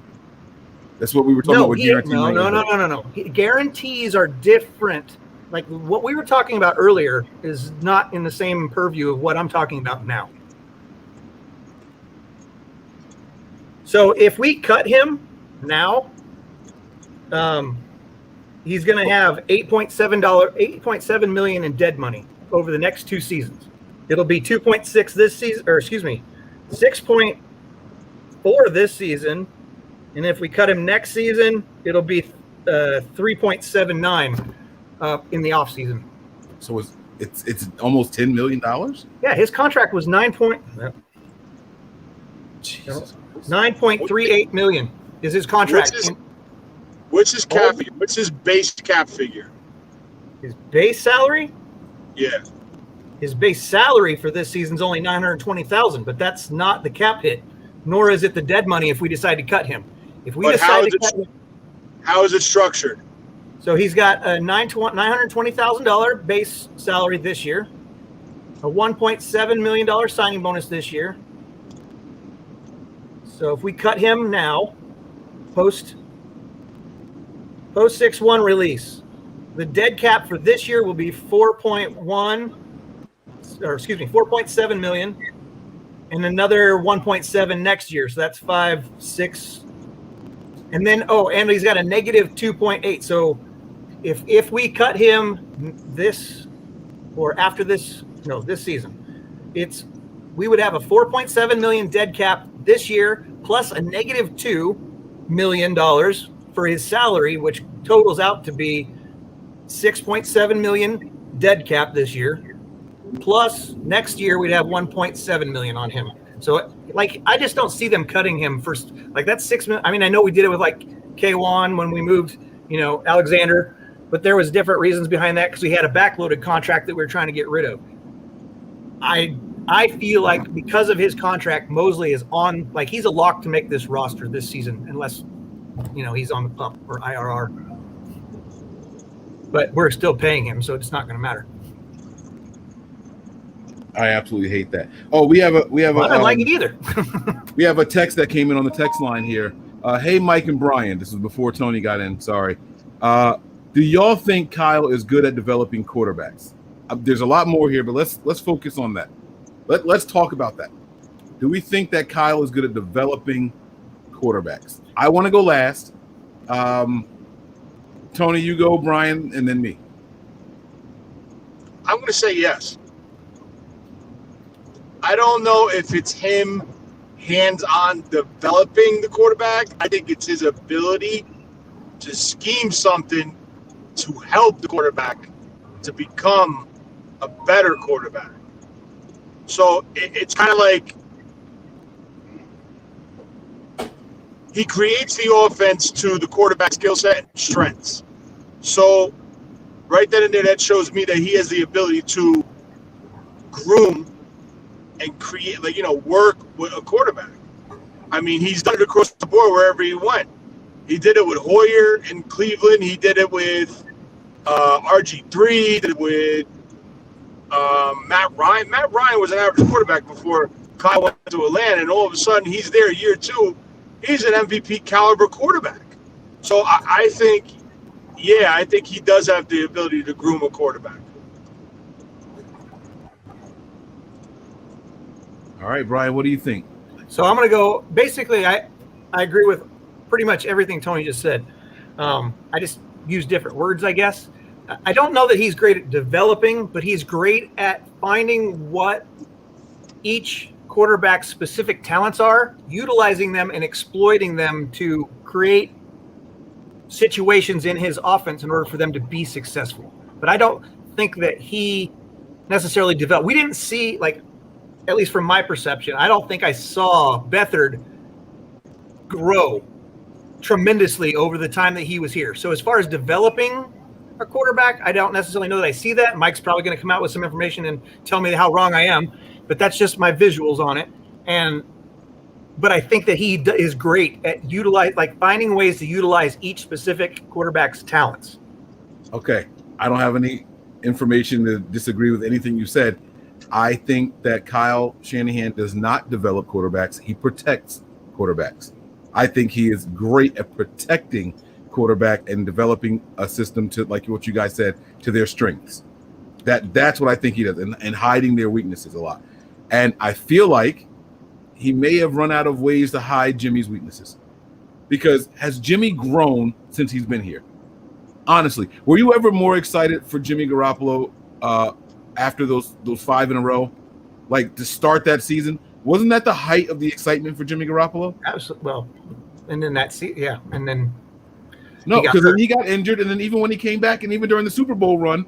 S6: That's what we were talking about with guaranteed.
S7: No. Guarantees are different. Like what we were talking about earlier is not in the same purview of what I'm talking about now. So if we cut him now, he's going to have $8.7 million in dead money over the next 2 seasons. It'll be 2.6 this season, or excuse me, 6.4 this season, and if we cut him next season, it'll be 3.79 in the offseason.
S6: So it's almost $10 million.
S7: Yeah, his contract was 9.38 million is his contract.
S12: What's his cap figure? What's his base cap figure?
S7: His base salary?
S12: Yeah.
S7: His base salary for this season is only $920,000, but that's not the cap hit, nor is it the dead money if we decide to cut him. If we decide to cut him,
S12: how is it structured?
S7: So he's got a $920,000 base salary this year, a $1.7 million signing bonus this year. So if we cut him now, post 6-1 release, the dead cap for this year will be 4.7 million, and another 1.7 next year. So that's 5, 6, and then and he's got a negative 2.8. So if we cut him this season, we would have a 4.7 million dead cap this year, plus a negative $2 million for his salary, which totals out to be 6.7 million dead cap this year. Plus next year we'd have 1.7 million on him. So I just don't see them cutting him first. Like that's 6 million. I mean, I know we did it with like K1 when we moved, Alexander, but there was different reasons behind that because we had a backloaded contract that we were trying to get rid of. I feel like because of his contract, Mosley is on, like he's a lock to make this roster this season, unless, he's on the pump or IRR. But we're still paying him, so it's not going to matter.
S6: I absolutely hate that. Oh, we have a.
S7: I don't like it either.
S6: We have a text that came in on the text line here. Hey, Mike and Brian. This is before Tony got in. Sorry. Do y'all think Kyle is good at developing quarterbacks? There's a lot more here, but let's focus on that. Let's talk about that. Do we think that Kyle is good at developing quarterbacks? I want to go last. Tony, you go, Brian, and then me.
S12: I'm going to say yes. I don't know if it's him hands-on developing the quarterback. I think it's his ability to scheme something to help the quarterback to become a better quarterback. So it's kind of like he creates the offense to the quarterback skill set and strengths. So right then and there, that shows me that he has the ability to groom and create, work with a quarterback. I mean, he's done it across the board wherever he went. He did it with Hoyer in Cleveland. He did it with RG3. He did it with Matt Ryan. Matt Ryan was an average quarterback before Kyle went to Atlanta, and all of a sudden he's there year 2. He's an MVP caliber quarterback. So I think he does have the ability to groom a quarterback.
S6: All right, Brian, what do you think?
S7: So I'm going to go. Basically, I agree with pretty much everything Tony just said. I just use different words, I guess. I don't know that he's great at developing, but he's great at finding what each quarterback's specific talents are, utilizing them and exploiting them to create situations in his offense in order for them to be successful. But I don't think that he necessarily developed. We didn't see, like, at least from my perception, I don't think I saw Beathard grow tremendously over the time that he was here. So as far as developing a quarterback, I don't necessarily know that I see that. Mike's probably going to come out with some information and tell me how wrong I am, but that's just my visuals on it. But I think that he is great at finding ways to utilize each specific quarterback's talents.
S6: Okay. I don't have any information to disagree with anything you said. I think that Kyle Shanahan does not develop quarterbacks. He protects quarterbacks. I think he is great at protecting quarterback and developing a system to, like what you guys said, to their strengths. That's what I think he does, and hiding their weaknesses a lot. And I feel like he may have run out of ways to hide Jimmy's weaknesses. Because has Jimmy grown since he's been here? Honestly, were you ever more excited for Jimmy Garoppolo after those 5 in a row? Like, to start that season? Wasn't that the height of the excitement for Jimmy Garoppolo?
S7: Absolutely. Well, and then and then
S6: because then he got injured, and then even when he came back, and even during the Super Bowl run,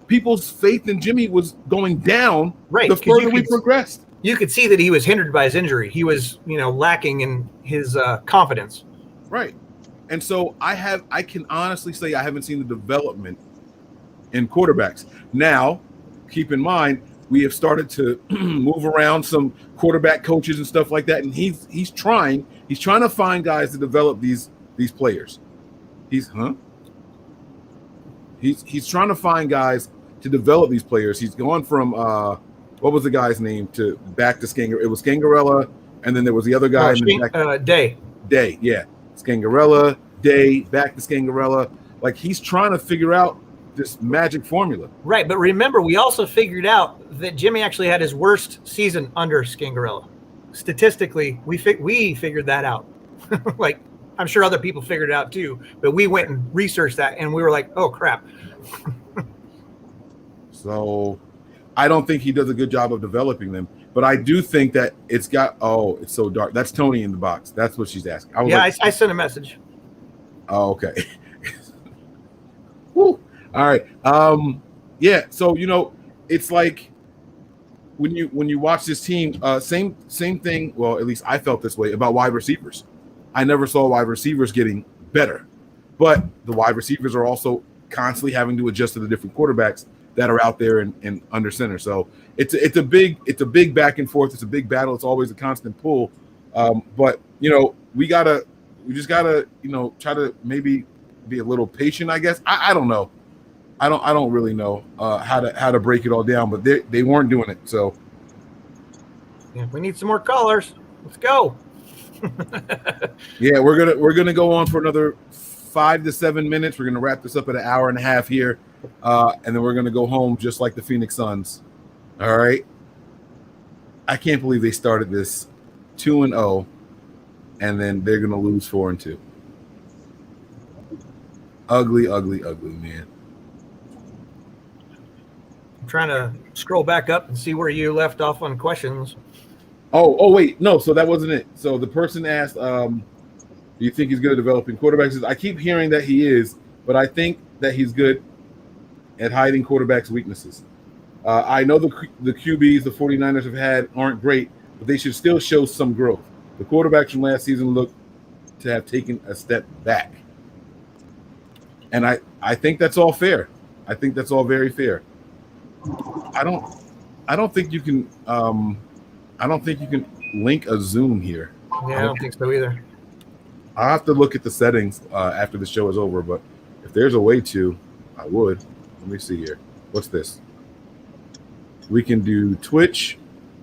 S6: people's faith in Jimmy was going down the further we progressed.
S7: You could see that he was hindered by his injury. He was, lacking in his confidence.
S6: Right. And so I can honestly say I haven't seen the development in quarterbacks. Now, keep in mind, we have started to move around some quarterback coaches and stuff like that, and he's trying to find guys to develop these players. He's trying to find guys to develop these players. He's gone from what was the guy's name to back to Scangarella. It was Scangarella, and then there was the other guy. Day, yeah. Scangarella, Day, back to Scangarella. Like, he's trying to figure out this magic formula.
S7: Right, but remember, we also figured out that Jimmy actually had his worst season under Scangarella. Statistically, we figured that out. Like, I'm sure other people figured it out too, but we went and researched that, and we were like, oh, crap.
S6: So I don't think he does a good job of developing them, but I do think that it's so dark. That's Tony in the box. That's what she's asking.
S7: I sent a message.
S6: Oh, okay. Woo. All right. Yeah. So, it's like when you watch this team, same thing. Well, at least I felt this way about wide receivers. I never saw wide receivers getting better, but the wide receivers are also constantly having to adjust to the different quarterbacks that are out there and under center. So it's a big back and forth. It's a big battle. It's always a constant pull. But we just gotta try to maybe be a little patient, I guess. I don't know. I don't really know how to break it all down, but they weren't doing it. So
S7: yeah, we need some more callers. Let's go.
S6: Yeah, we're gonna go on for another 5 to 7 minutes. We're gonna wrap this up at an hour and a half here, and then we're gonna go home just like the Phoenix Suns. All right. I can't believe they started this 2-0, and then they're gonna lose 4-2. Ugly, man.
S7: I'm trying to scroll back up and see where you left off on questions.
S6: Oh, wait, no. So that wasn't it. So the person asked, do you think he's good at developing quarterbacks? I keep hearing that he is, but I think that he's good at hiding quarterbacks' weaknesses. I know the QBs the 49ers have had aren't great, but they should still show some growth. The quarterbacks from last season look to have taken a step back. And I think that's all fair. I think that's all very fair. I don't think you can link a Zoom here.
S7: Yeah, I don't think so either.
S6: I'll have to look at the settings after the show is over, but if there's a way to, I would. Let me see here. What's this? We can do Twitch,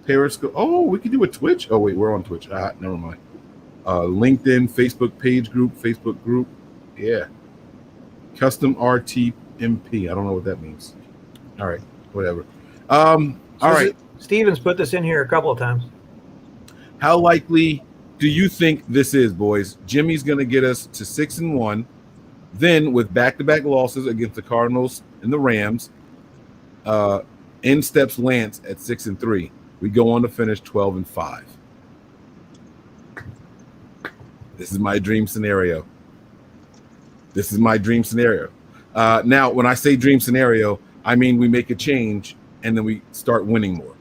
S6: Periscope. Oh, we can do a Twitch. Oh, wait, we're on Twitch. Never mind. LinkedIn, Facebook page group, Facebook group. Yeah. Custom RTMP. I don't know what that means. All right, whatever. All right.
S7: Steven's put this in here a couple of times.
S6: How likely do you think this is, boys? Jimmy's going to get us to 6-1. Then, with back-to-back losses against the Cardinals and the Rams, in steps Lance at 6-3. We go on to finish 12-5. This is my dream scenario. Now, when I say dream scenario, I mean we make a change and then we start winning more,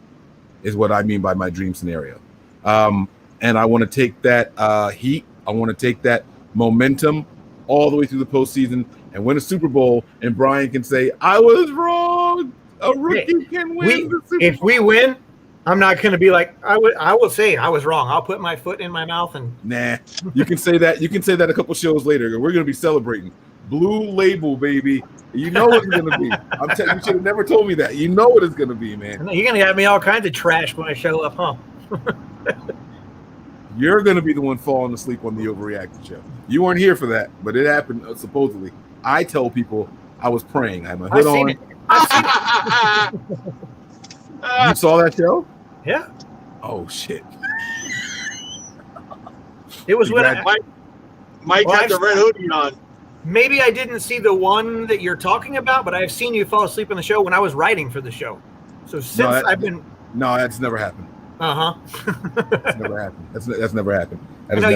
S6: is what I mean by my dream scenario. And I want to take that heat. I want to take that momentum all the way through the postseason and win a Super Bowl. And Brian can say, I was wrong. A rookie can win the Super Bowl.
S7: If we win, I'm not going to be like, I will say I was wrong. I'll put my foot in my mouth and
S6: nah. You can say that. You can say that a couple shows later. We're going to be celebrating. Blue Label, baby. You know what it's going to be. I'm telling you, you should have never told me that. You know what it's going to be, man.
S7: You're going to have me all kinds of trash when I show up, huh?
S6: You're going to be the one falling asleep on the Overreacted show. You weren't here for that, but it happened supposedly. I tell people I was praying. I had my hood on. You saw that show?
S7: Yeah.
S6: Oh, shit.
S7: It was when
S12: Mike had the red hoodie on.
S7: Maybe I didn't see the one that you're talking about, but I've seen you fall asleep on the show when I was writing for the show. So since
S6: No, that's never happened. That's never happened. That's never happened.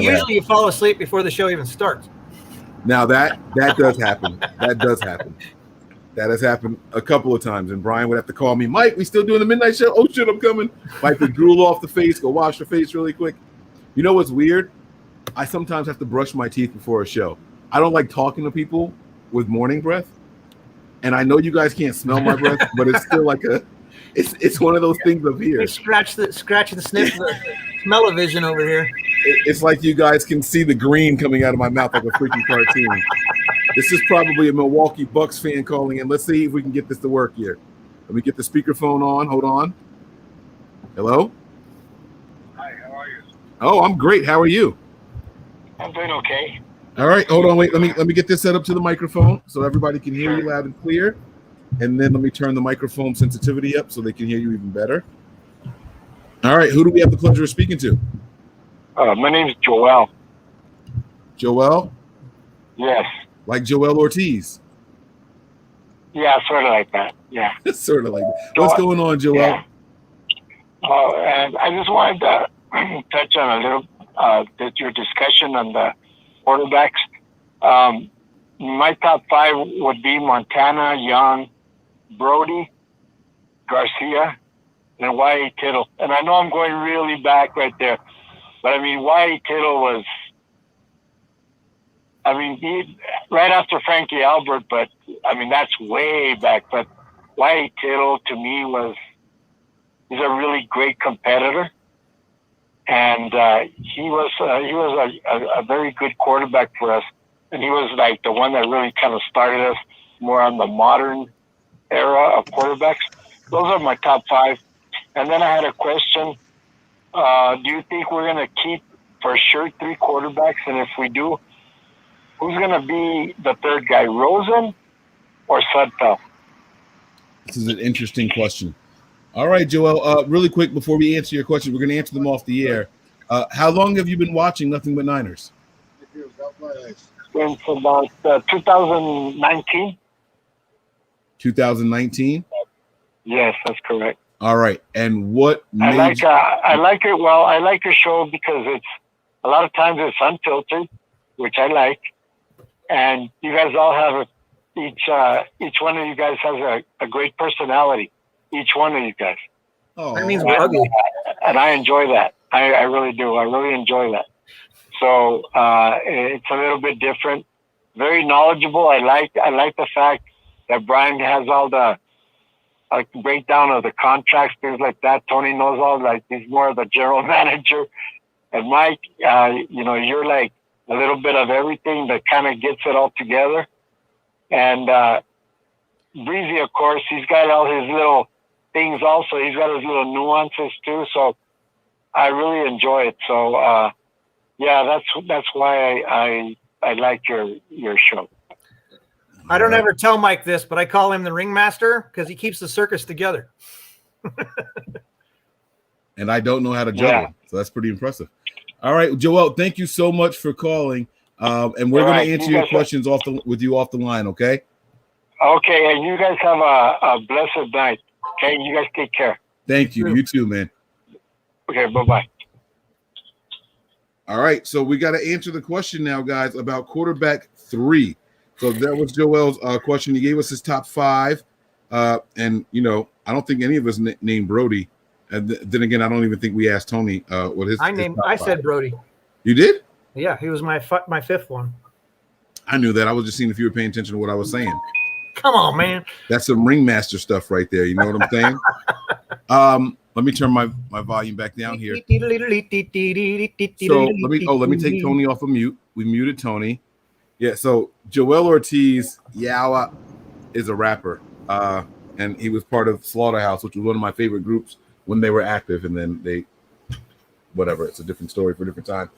S7: Usually you fall asleep before the show even starts.
S6: Now that does happen. That does happen. That has happened a couple of times, and Brian would have to call me, Mike, we still doing the midnight show? Oh shit, I'm coming. Wipe the drool off the face, go wash your face really quick. You know what's weird? I sometimes have to brush my teeth before a show. I don't like talking to people with morning breath, and I know you guys can't smell my breath, but it's still like it's one of those things up here.
S7: Scratch the sniff, the smell-o-vision over here.
S6: It's like you guys can see the green coming out of my mouth like a freaking cartoon. This is probably a Milwaukee Bucks fan calling in. Let's see if we can get this to work here. Let me get the speakerphone on. Hold on. Hello?
S10: Hi, how are you?
S6: Oh, I'm great. How are you?
S10: I'm doing okay.
S6: All right. Hold on. Wait. Let me get this set up to the microphone so everybody can hear you loud and clear. And then let me turn the microphone sensitivity up so they can hear you even better. All right. Who do we have the pleasure of speaking to?
S10: My name's Joel.
S6: Joel?
S10: Yes.
S6: Like Joel Ortiz?
S10: Yeah, sort of like that. Yeah.
S6: Sort of like that. What's going on, Joel?
S10: Yeah. And I just wanted to touch on a little your discussion on the quarterbacks. My top 5 would be Montana, Young, Brody, Garcia, and Y.A. Tittle. And I know I'm going really back right there, but I mean, Y.A. Tittle was, he right after Frankie Albert, but I mean, that's way back. But Y.A. Tittle to me he's a really great competitor. And he was a very good quarterback for us. And he was like the one that really kind of started us more on the modern era of quarterbacks. Those are my top 5. And then I had a question. Do you think we're going to keep for sure 3 quarterbacks? And if we do, who's going to be the third guy, Rosen or Sudfeld?
S6: This is an interesting question. All right, Joel, really quick before we answer your question, we're going to answer them off the air. How long have you been watching Nothing But Niners?
S10: Since about 2019.
S6: 2019?
S10: Yes, that's correct.
S6: All right. And what
S10: I like it. Well, I like your show because it's a lot of times it's unfiltered, which I like. And you guys all have each one of you guys has a great personality. Each one of you guys.
S6: Oh,
S7: that means we're ugly.
S10: And I enjoy that. I really do. I really enjoy that. So it's a little bit different. Very knowledgeable. I like the fact that Brian has all the breakdown of the contracts, things like that. Tony knows all, like, he's more of the general manager. And Mike, you're like a little bit of everything that kind of gets it all together. And Breezy, of course, he's got all his little things also. He's got his little nuances too. So I really enjoy it. So yeah, that's why I like your show.
S7: I don't ever tell Mike this, but I call him the ringmaster because he keeps the circus together.
S6: And I don't know how to juggle, so that's pretty impressive. All right, Joel, thank you so much for calling, and we're going to answer your questions with you off the line, okay?
S10: Okay, and you guys have a blessed night. Okay, you guys take care.
S6: Thank you. You too, man.
S10: Okay, bye-bye.
S6: All right, so we got to answer the question now, guys, about quarterback 3. So that was Joel's question. He gave us his top 5, and I don't think any of us named Brody. And then again, I don't even think we asked Tony what his.
S7: I said Brody.
S6: You did?
S7: Yeah, he was my 5th one.
S6: I knew that. I was just seeing if you were paying attention to what I was saying.
S7: Come on, man.
S6: That's some ringmaster stuff right there. You know what I'm saying? Let me turn my volume back down here. So let me take Tony off of mute. We muted Tony. Yeah. So Joel Ortiz, Yawa, is a rapper, and he was part of Slaughterhouse, which was one of my favorite groups when they were active, and then whatever. It's a different story for a different time.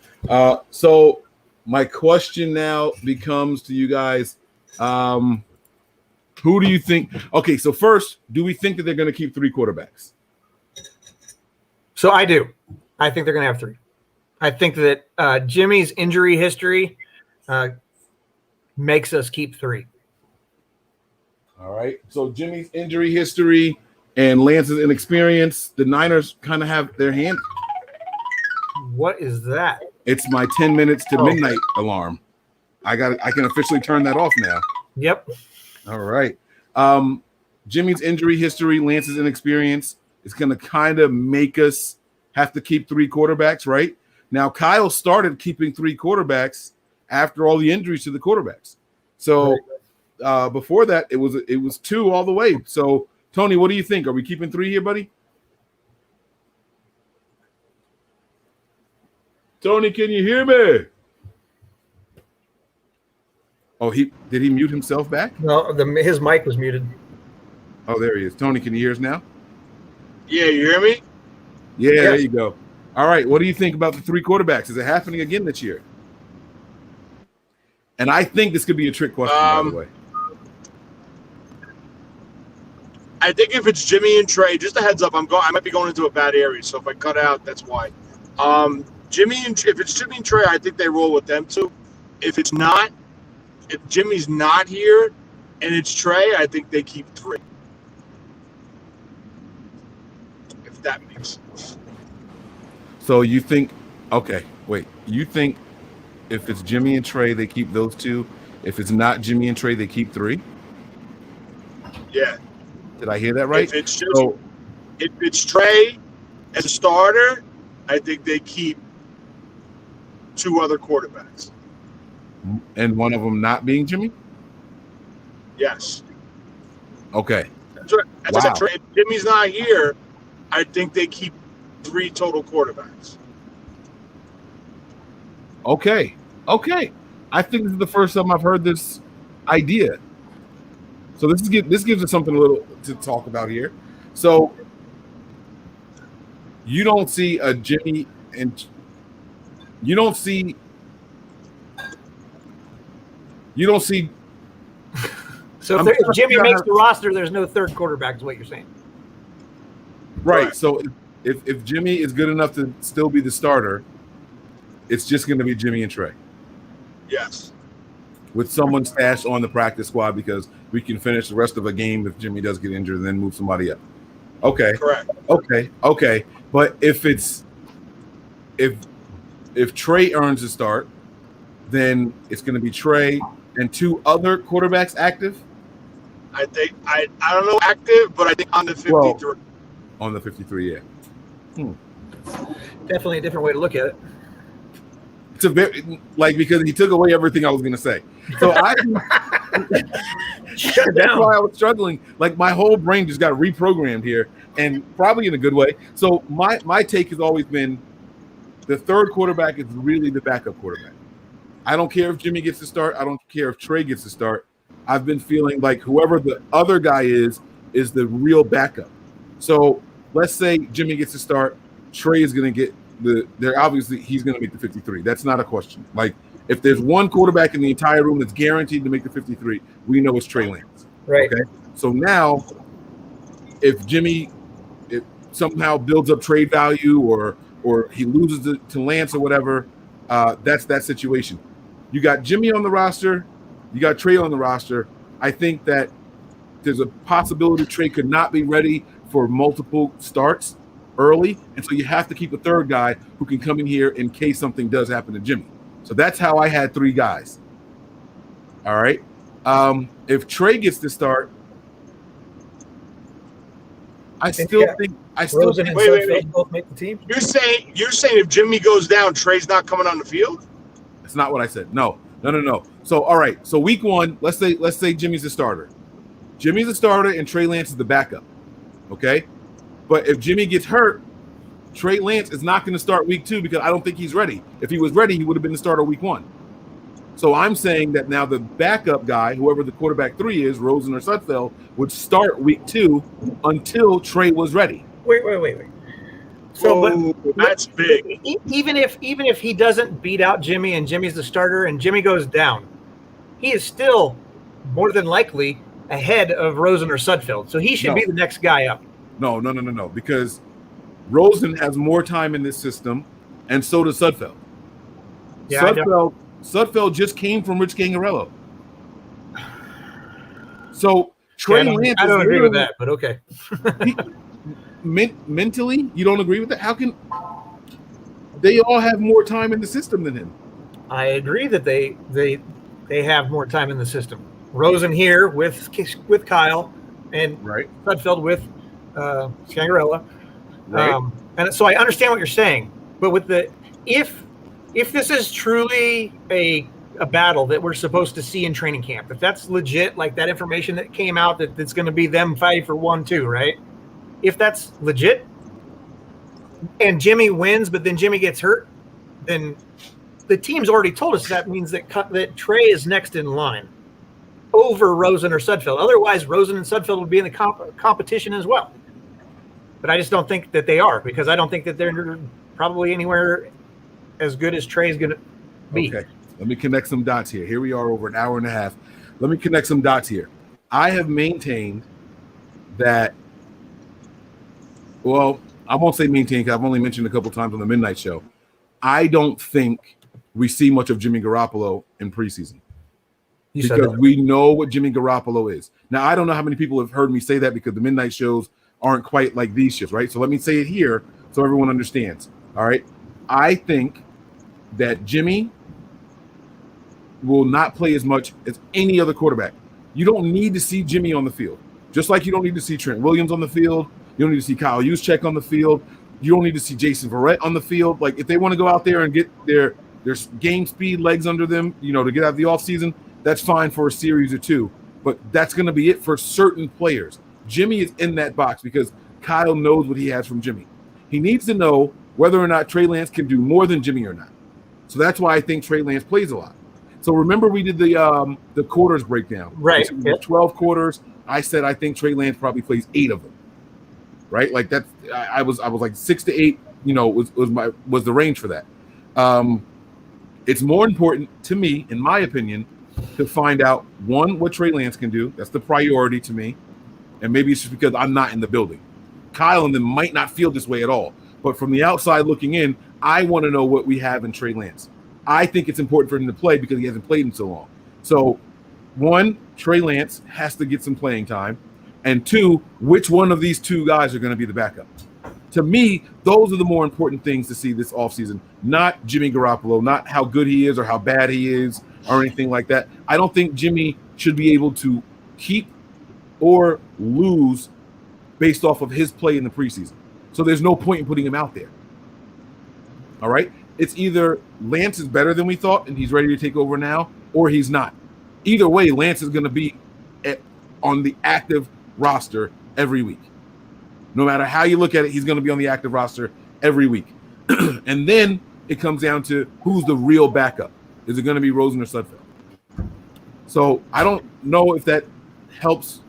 S6: So my question now becomes to you guys, who do you think? Okay, so first, do we think that they're going to keep 3 quarterbacks?
S7: So I do. I think they're going to have 3. I think that Jimmy's injury history makes us keep 3.
S6: All right. So Jimmy's injury history and Lance's inexperience, the Niners kind of have their hand.
S7: What is that?
S6: It's my 10 minutes to midnight alarm. I can officially turn that off now.
S7: Yep.
S6: All right. Jimmy's injury history, Lance's inexperience is going to kind of make us have to keep 3 quarterbacks, right? Now, Kyle started keeping 3 quarterbacks after all the injuries to the quarterbacks. So before that, it was 2 all the way. So, Tony, what do you think? Are we keeping 3 here, buddy? Tony, can you hear me? Oh, did he mute himself back?
S7: No, his mic was muted.
S6: Oh, there he is. Tony, can you hear us now?
S12: Yeah, you hear me?
S6: Yeah, yes. There you go. All right, what do you think about the 3 quarterbacks? Is it happening again this year? And I think this could be a trick question, by the way.
S12: I think if it's Jimmy and Trey, just a heads up, I might be going into a bad area, so if I cut out, that's why. If it's Jimmy and Trey, I think they roll with them too. If Jimmy's not here and it's Trey, I think they keep 3. If that makes sense.
S6: So you think, okay, wait, you think if it's Jimmy and Trey, they keep those 2? If it's not Jimmy and Trey, they keep 3?
S12: Yeah.
S6: Did I hear that right?
S12: If it's Trey as a starter, I think they keep 2 other quarterbacks.
S6: And one of them not being Jimmy?
S12: Yes.
S6: Okay.
S12: That's right. As I said, if Jimmy's not here, I think they keep 3 total quarterbacks.
S6: Okay. I think this is the first time I've heard this idea. So this gives us something a little to talk about here. So you don't see a Jimmy and you don't see.
S7: So if Jimmy makes the roster, there's no 3rd quarterback, is what you're saying.
S6: Right. So if Jimmy is good enough to still be the starter, it's just going to be Jimmy and Trey.
S12: Yes.
S6: With someone stashed on the practice squad because we can finish the rest of a game if Jimmy does get injured and then move somebody up. Okay.
S12: Correct.
S6: Okay. But if Trey earns a start, then it's going to be Trey and 2 other quarterbacks active.
S12: I think I don't know active, but I think on the 53.
S6: Well, on the 53, yeah.
S7: Definitely a different way to look at it.
S6: It's a very because he took away everything I was going to say. So
S7: shut it down.
S6: That's why I was struggling. Like my whole brain just got reprogrammed here, and probably in a good way. So my take has always been the 3rd quarterback is really the backup quarterback. I don't care if Jimmy gets to start. I don't care if Trey gets to start. I've been feeling like whoever the other guy is the real backup. So let's say Jimmy gets to start. Trey is going to get he's going to make the 53. That's not a question. Like, if there's one quarterback in the entire room that's guaranteed to make the 53, we know it's Trey Lance.
S7: Right.
S6: Okay. So now, if Jimmy somehow builds up trade value or he loses to Lance or whatever, that's that situation. You got Jimmy on the roster. You got Trey on the roster. I think that there's a possibility Trey could not be ready for multiple starts early, and so you have to keep a third guy who can come in here in case something does happen to Jimmy. So that's how I had 3 guys. All right. If Trey gets to start, I still think
S7: Rosen and Sudfeld both make the team.
S12: You're saying if Jimmy goes down, Trey's not coming on the field?
S6: That's not what I said. No. So all right. So week 1, let's say Jimmy's the starter. Jimmy's the starter and Trey Lance is the backup. Okay. But if Jimmy gets hurt, Trey Lance is not going to start week 2 because I don't think he's ready. If he was ready, he would have been the starter week 1. So I'm saying that now the backup guy, whoever the quarterback 3 is, Rosen or Sudfeld, would start week 2 until Trey was ready.
S7: Wait. So,
S12: but that's big.
S7: Even if he doesn't beat out Jimmy and Jimmy's the starter and Jimmy goes down, he is still more than likely ahead of Rosen or Sudfeld. So he should be the next guy up.
S6: No, because Rosen has more time in this system, and so does Sudfeld.
S7: Yeah,
S6: Sudfeld just came from Rich Gangarello. So Trey Lance.
S7: I don't agree with that, but okay.
S6: Mentally, you don't agree with that? How can they all have more time in the system than him?
S7: I agree that they have more time in the system. Rosen here with Kyle and Sudfeld with Scangarella.
S6: Right.
S7: And so I understand what you're saying, but with if this is truly a battle that we're supposed to see in training camp, if that's legit, like that information that came out that it's going to be them fighting for 1-2, right? If that's legit and Jimmy wins, but then Jimmy gets hurt, then the team's already told us that means that Trey is next in line over Rosen or Sudfeld. Otherwise, Rosen and Sudfeld would be in the competition as well. But I just don't think that they are, because I don't think that they're probably anywhere as good as Trey's going to be.
S6: Okay, let me connect some dots here. Here we are over an hour and a half. Let me connect some dots here. I have maintained that, well, I won't say maintain because I've only mentioned a couple times on the Midnight Show. I don't think we see much of Jimmy Garoppolo in preseason. Because we know what Jimmy Garoppolo is. Now, I don't know how many people have heard me say that because the midnight shows aren't quite like these shows, right? So let me say it here so everyone understands, all right? I think that Jimmy will not play as much as any other quarterback. You don't need to see Jimmy on the field, just like you don't need to see Trent Williams on the field. You don't need to see Kyle Juszczyk on the field. You don't need to see Jason Verrett on the field. Like, if they want to go out there and get their game speed legs under them, to get out of the offseason, that's fine for a series or 2. But that's going to be it for certain players. Jimmy is in that box because Kyle knows what he has from Jimmy. He needs to know whether or not Trey Lance can do more than Jimmy or not. So that's why I think Trey Lance plays a lot. So remember we did the quarters breakdown.
S7: Right.
S6: 12 quarters. I said I think Trey Lance probably plays 8 of them. Right? Like that's I was like 6 to 8, was the range for that. It's more important to me, in my opinion, to find out, one, what Trey Lance can do. That's the priority to me. And maybe it's just because I'm not in the building. Kyle and them might not feel this way at all. But from the outside looking in, I want to know what we have in Trey Lance. I think it's important for him to play because he hasn't played in so long. So, 1, Trey Lance has to get some playing time. And 2, which one of these 2 guys are going to be the backup? To me, those are the more important things to see this offseason, not Jimmy Garoppolo, not how good he is or how bad he is or anything like that. I don't think Jimmy should be able to keep or lose based off of his play in the preseason. So there's no point in putting him out there. All right? It's either Lance is better than we thought and he's ready to take over now, or he's not. Either way, Lance is going to be on the active roster every week. No matter how you look at it, he's going to be on the active roster every week. And then it comes down to who's the real backup. Is it going to be Rosen or Sudfeld? So I don't know if that helps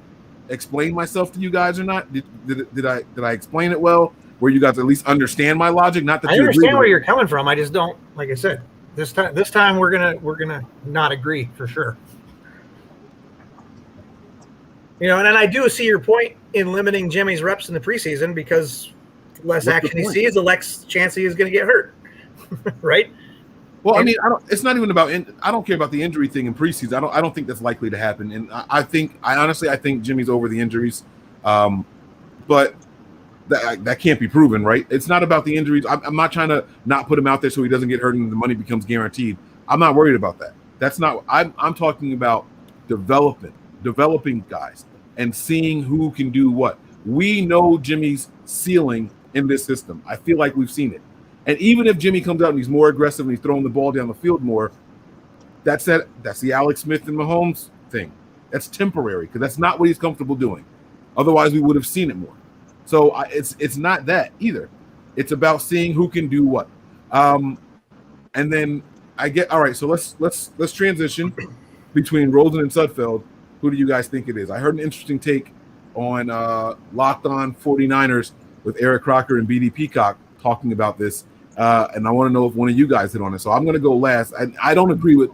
S6: explain myself to you guys or not? Did I explain it well? Where you guys at least understand my logic? Not that
S7: I
S6: you
S7: understand
S6: agree
S7: where
S6: with
S7: you're coming from. I just don't, like I said, this time we're gonna not agree for sure. You know, and I do see your point in limiting Jimmy's reps in the preseason because the less action he sees, the less chance he is going to get hurt, right?
S6: Well, I mean, it's not even about. I don't care about the injury thing in preseason. I don't think that's likely to happen. And I honestly think Jimmy's over the injuries, but that can't be proven, right? It's not about the injuries. I'm not trying to not put him out there so he doesn't get hurt and the money becomes guaranteed. I'm not worried about that. That's not. I'm talking about developing guys and seeing who can do what. We know Jimmy's ceiling in this system. I feel like we've seen it. And even if Jimmy comes out and he's more aggressive and he's throwing the ball down the field more, that's the Alex Smith and Mahomes thing. That's temporary because that's not what he's comfortable doing. Otherwise, we would have seen it more. So it's not that either. It's about seeing who can do what. And then all right. So let's transition between Rosen and Sudfeld. Who do you guys think it is? I heard an interesting take on Locked On 49ers with Eric Crocker and BD Peacock talking about this. And I want to know if one of you guys hit on it. So I'm going to go last. I don't agree with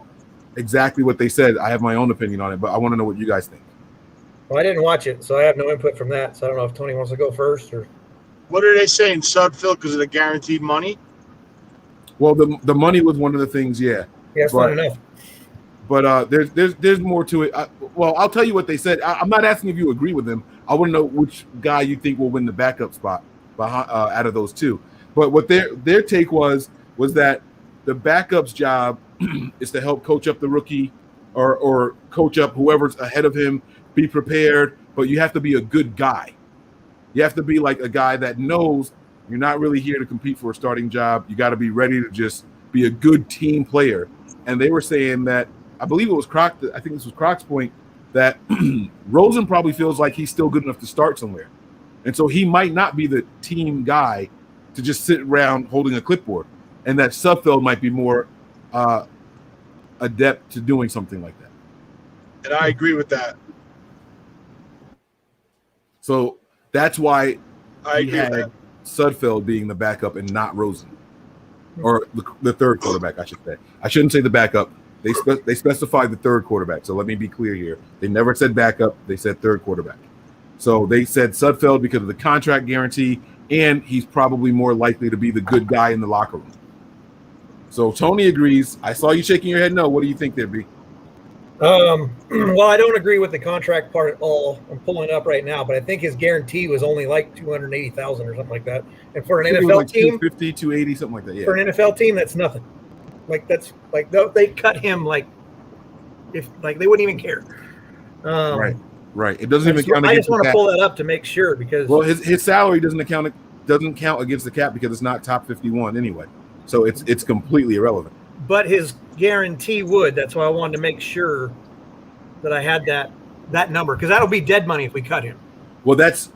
S6: exactly what they said. I have my own opinion on it, but I want to know what you guys think.
S7: Well, I didn't watch it, so I have no input from that. So I don't know if Tony wants to go first or.
S12: What are they saying? Sudfeld because of the guaranteed money?
S6: Well, the money was one of the things, yeah.
S7: Yeah, it's not enough.
S6: But there's more to it. Well, I'll tell you what they said. I'm not asking if you agree with them. I want to know which guy you think will win the backup spot out of those two. But what their take was that the backup's job is to help coach up the rookie or coach up whoever's ahead of him, be prepared, but you have to be a good guy. You have to be like a guy that knows you're not really here to compete for a starting job. You got to be ready to just be a good team player. And they were saying that, I believe it was Croc, I think this was Croc's point, that Rosen probably feels like he's still good enough to start somewhere. And so he might not be the team guy to just sit around holding a clipboard. And that Sudfeld might be more adept to doing something like that.
S12: And I agree with that.
S6: So that's why
S12: I
S6: he
S12: agree
S6: had
S12: with that.
S6: Sudfeld being the backup and not Rosen. Or the third quarterback, I should say. I shouldn't say the backup. They specified the third quarterback. So let me be clear here. They never said backup. They said third quarterback. So they said Sudfeld because of the contract guarantee, and he's probably more likely to be the good guy in the locker room. So Tony agrees. I saw you shaking your head no. What do you think there'd be?
S7: Well, I don't agree with the contract part at all. I'm pulling it up right now, but I think his guarantee was only like $280,000 or something like that. And for an NFL team,
S6: 250, 280, something like that. Yeah.
S7: For an NFL team, that's nothing. They cut him they wouldn't even care.
S6: Right. It doesn't even count.
S7: I just want to pull that up to make sure because
S6: his salary doesn't count against the cap because it's not top 51 anyway. So it's completely irrelevant.
S7: But his guarantee would. That's why I wanted to make sure that I had that number because that'll be dead money if we cut him.
S6: Well, that's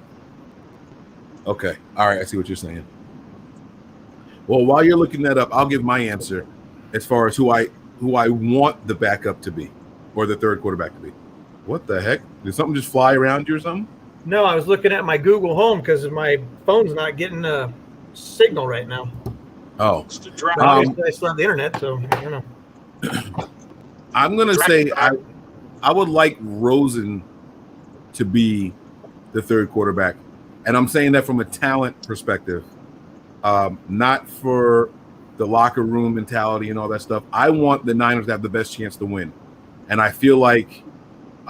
S6: okay. All right, I see what you're saying. Well, while you're looking that up, I'll give my answer as far as who I want the backup to be or the third quarterback to be. What the heck? Did something just fly around you or something?
S7: No, I was looking at my Google Home because my phone's not getting a signal right now.
S6: Oh,
S7: I still have the internet, so I don't know.
S6: I'm gonna say I would like Rosen to be the third quarterback, and I'm saying that from a talent perspective, not for the locker room mentality and all that stuff. I want the Niners to have the best chance to win, and I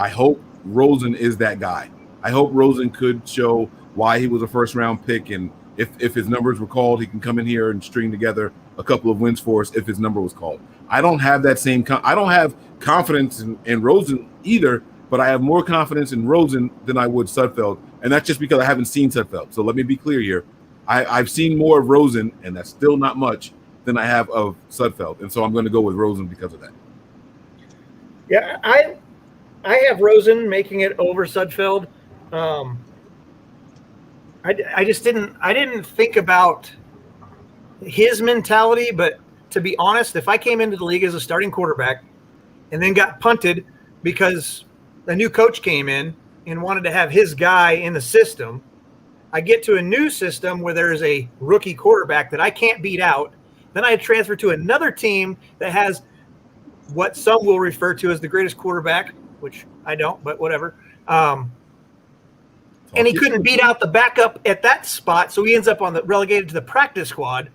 S6: hope Rosen is that guy. I hope Rosen could show why he was a first-round pick, and if his numbers were called, he can come in here and string together a couple of wins for us if his number was called. I don't have that same I don't have confidence in Rosen either, but I have more confidence in Rosen than I would Sudfeld, and that's just because I haven't seen Sudfeld. So let me be clear here. I've seen more of Rosen, and that's still not much, than I have of Sudfeld, and so I'm going to go with Rosen because of that.
S7: Yeah, I have Rosen making it over Sudfeld. I just didn't think about his mentality, but to be honest, if I came into the league as a starting quarterback and then got punted because a new coach came in and wanted to have his guy in the system. I get to a new system where there's a rookie quarterback that I can't beat out. Then I transfer to another team that has what some will refer to as the greatest quarterback, which I don't, but whatever. And he couldn't beat out the backup at that spot, so he ends up relegated to the practice squad.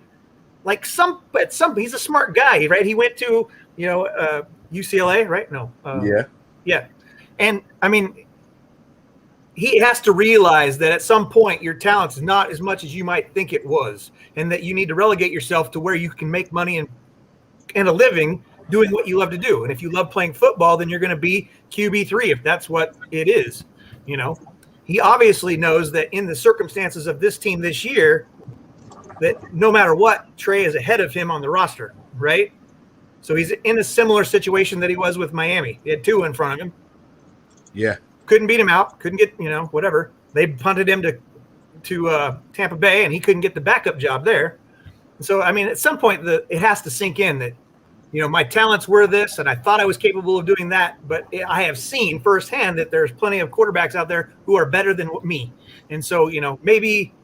S7: Like he's a smart guy, right? He went to UCLA, right? No, yeah. And I mean, he has to realize that at some point your talent is not as much as you might think it was, and that you need to relegate yourself to where you can make money and a living doing what you love to do. And if you love playing football, then you're going to be QB3 if that's what it is. He obviously knows that in the circumstances of this team this year, that no matter what, Trey is ahead of him on the roster, right? So he's in a similar situation that he was with Miami. He had 2 in front of him.
S6: Yeah.
S7: Couldn't beat him out. Couldn't get, whatever. They punted him to Tampa Bay, and he couldn't get the backup job there. So, I mean, at some point, it has to sink in that, my talents were this, and I thought I was capable of doing that. But I have seen firsthand that there's plenty of quarterbacks out there who are better than me. And so, maybe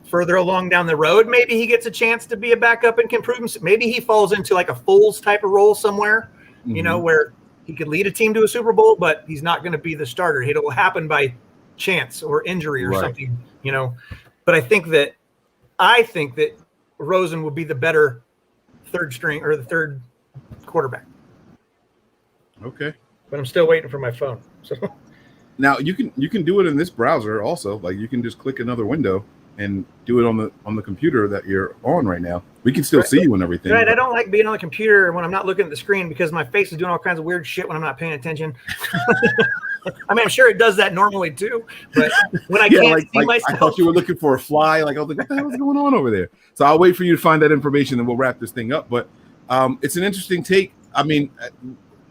S7: further along down the road, maybe he gets a chance to be a backup and can prove himself. Maybe he falls into like a Foles type of role somewhere, where he could lead a team to a Super Bowl, but he's not going to be the starter. It'll happen by chance or injury or something, But I think that Rosen would be the better third string or the third quarterback.
S6: Okay.
S7: But I'm still waiting for my phone. So
S6: now you can do it in this browser also. Like you can just click another window and do it on the computer that you're on right now. We can still see you and everything.
S7: Right. I don't like being on the computer when I'm not looking at the screen because my face is doing all kinds of weird shit when I'm not paying attention. I mean, I'm sure it does that normally too, but when I can't see myself.
S6: I thought you were looking for a fly. Like I was like, what the hell is going on over there? So I'll wait for you to find that information and we'll wrap this thing up. But it's an interesting take. I mean,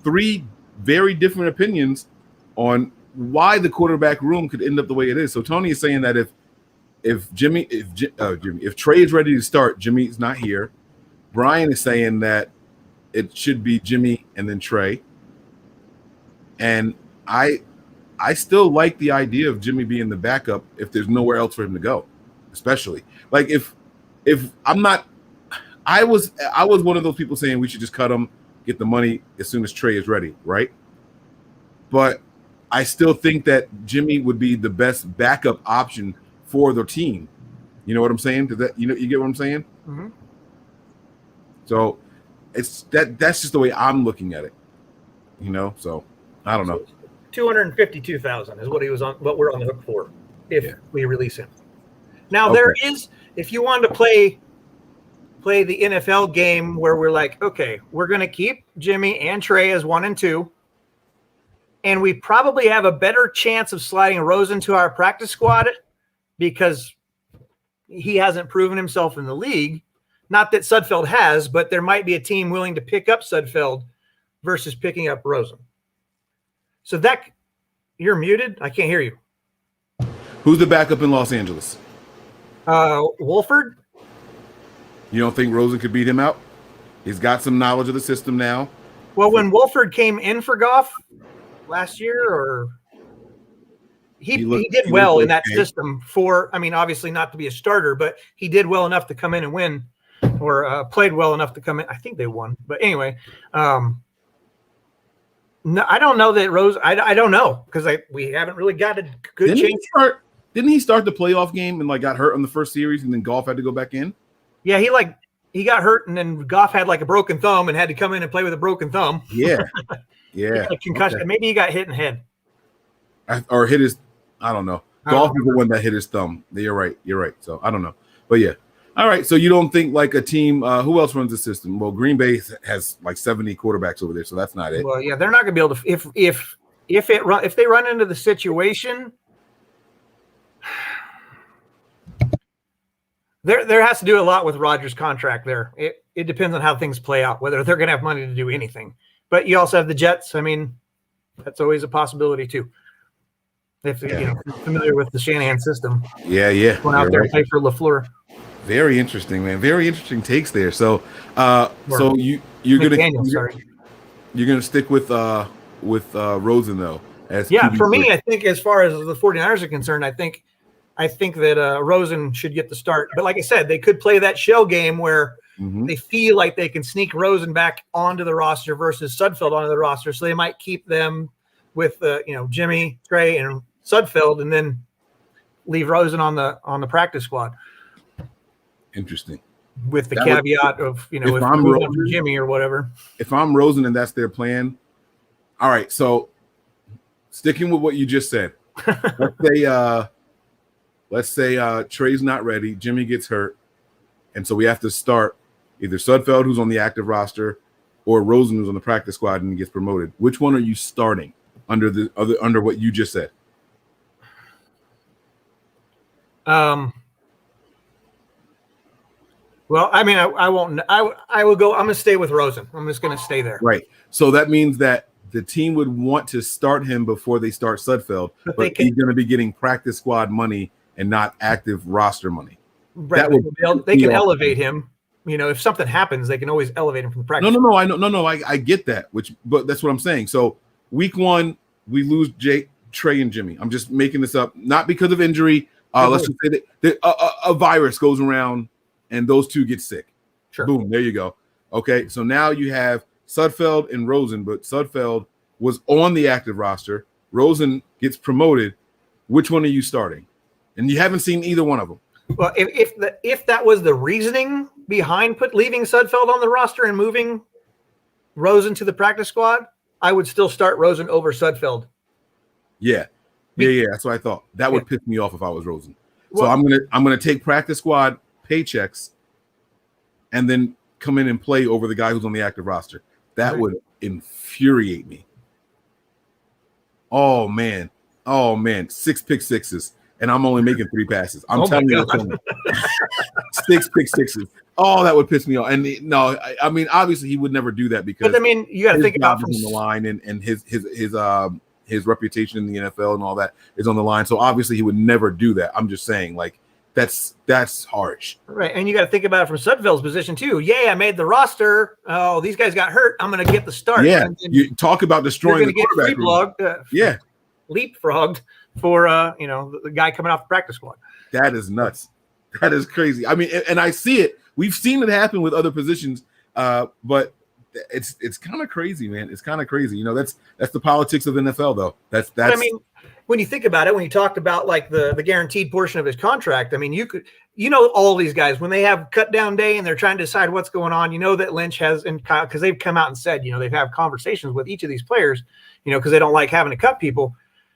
S6: 3 very different opinions on why the quarterback room could end up the way it is. So Tony is saying that if Trey is ready to start, Jimmy's not here. Brian is saying that it should be Jimmy and then Trey. And I still like the idea of Jimmy being the backup if there's nowhere else for him to go, especially like if I'm not. I was one of those people saying we should just cut him, get the money as soon as Trey is ready, right? But I still think that Jimmy would be the best backup option for the team. You know what I'm saying? Does that you get what I'm saying?
S7: Mm-hmm.
S6: So it's that's just the way I'm looking at it. So I don't know.
S7: 252,000 is what he was on. What we're on the hook for if we release him. Now there is, if you wanted to play the NFL game where we're like, okay, we're going to keep Jimmy and Trey as 1 and 2, and we probably have a better chance of sliding Rosen to our practice squad because he hasn't proven himself in the league. Not that Sudfeld has, but there might be a team willing to pick up Sudfeld versus picking up Rosen. So that you're muted. I can't hear you.
S6: Who's the backup in Los Angeles?
S7: Wolford.
S6: You don't think Rosen could beat him out? He's got some knowledge of the system now.
S7: Well, when Wolford came in for Goff last year, or he did well in that system obviously not to be a starter, but he did well enough to come in and win, or played well enough to come in. I think they won. But anyway, no, I don't know that Rose. I don't know because we haven't really got a good chance.
S6: Didn't he start the playoff game and got hurt on the first series, and then Goff had to go back in?
S7: Yeah, he got hurt, and then Goff had a broken thumb and had to come in and play with a broken thumb.
S6: Yeah, yeah.
S7: Concussion. Okay. Maybe he got hit in the head,
S6: or hit his. I don't know. Goff is the one that hit his thumb. You're right. So I don't know, but yeah. All right. So you don't think a team? Who else runs the system? Well, Green Bay has 70 quarterbacks over there, so that's not it.
S7: Well, yeah, they're not going to be able to. If they run into the situation. There has to do a lot with Rodgers' contract there. It depends on how things play out, whether they're going to have money to do anything. But you also have the Jets. I mean, that's always a possibility too. If you're familiar with the Shanahan system.
S6: Yeah.
S7: Going out there and play for LaFleur.
S6: Very interesting, man. Very interesting takes there. So you're gonna stick with Rosen though. as
S7: Yeah,
S6: QB3.
S7: for me, I think as far as the 49ers are concerned, I think that Rosen should get the start. But like I said, they could play that shell game where they feel like they can sneak Rosen back onto the roster versus Sudfeld onto the roster. So they might keep them with Jimmy, Trey, and Sudfeld, and then leave Rosen on the practice squad.
S6: Interesting.
S7: With the caveat of if I'm move on from Jimmy or whatever.
S6: If I'm Rosen and that's their plan, all right. So sticking with what you just said, let's say Trey's not ready, Jimmy gets hurt, and so we have to start either Sudfeld, who's on the active roster, or Rosen, who's on the practice squad and gets promoted. Which one are you starting under what you just said?
S7: Well, I mean, I won't. I will go. I'm going to stay with Rosen. I'm just going to stay there.
S6: Right. So that means that the team would want to start him before they start Sudfeld, but he's going to be getting practice squad money and not active roster money.
S7: Right. They can elevate him. If something happens, they can always elevate him from the practice.
S6: No. I know. No. I get that. But that's what I'm saying. So week 1, we lose Trey, and Jimmy. I'm just making this up, not because of injury. Let's just say that a virus goes around and those two get sick.
S7: Sure.
S6: Boom. There you go. Okay. So now you have Sudfeld and Rosen, but Sudfeld was on the active roster. Rosen gets promoted. Which one are you starting? And you haven't seen either one of them.
S7: Well, if that was the reasoning behind leaving Sudfeld on the roster and moving Rosen to the practice squad, I would still start Rosen over Sudfeld.
S6: Yeah. That's what I thought. That would piss me off if I was Rosen. So I'm gonna take practice squad paychecks and then come in and play over the guy who's on the active roster. That would infuriate me. Oh man, 6 pick sixes, and I'm only making 3 passes. I'm telling you, 6 pick sixes. Oh, that would piss me off. And I mean, obviously he would never do that because.
S7: But I mean, you got to think about
S6: from the line and his reputation in the NFL and all that is on the line. So obviously he would never do that. I'm just saying, like, that's harsh.
S7: Right. And you got to think about it from Sudfeld's position too. Yeah, I made the roster. Oh, these guys got hurt. I'm going to get the start.
S6: Yeah. You talk about destroying the quarterback.
S7: Leapfrogged for the guy coming off the practice squad. That
S6: is nuts. That is crazy. I mean, and I see it. We've seen it happen with other positions, but it's kind of crazy, man. It's kind of crazy. That's the politics of the NFL, though. That's.
S7: But I mean, when you think about it, when you talked about like the guaranteed portion of his contract, I mean, all these guys when they have cut down day and they're trying to decide what's going on, that Lynch has, and because they've come out and said, they've had conversations with each of these players, because they don't like having to cut people.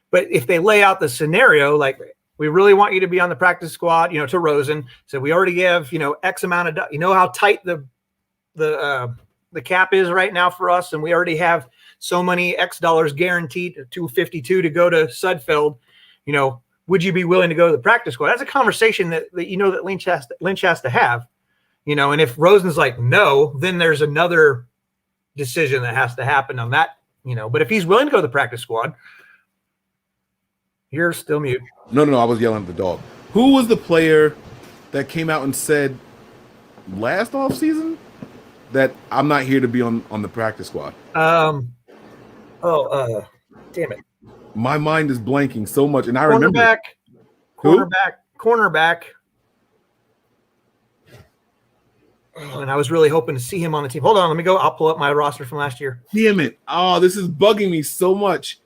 S7: But if they lay out the scenario, like, we really want you to be on the practice squad, to Rosen. So we already have, X amount of, how tight the cap is right now for us. And we already have so many X dollars guaranteed, 252 to go to Sudfeld. Would you be willing to go to the practice squad? That's a conversation that that Lynch has to have, and if Rosen's like, no, then there's another decision that has to happen on that, but if he's willing to go to the practice squad, you're still mute.
S6: No, I was yelling at the dog. Who was the player that came out and said last offseason that I'm not here to be on the practice squad?
S7: Damn it.
S6: My mind is blanking so much, and I remember.
S7: Cornerback. And I was really hoping to see him on the team. Hold on, let me go. I'll pull up my roster from last year.
S6: Damn it. Oh, this is bugging me so much.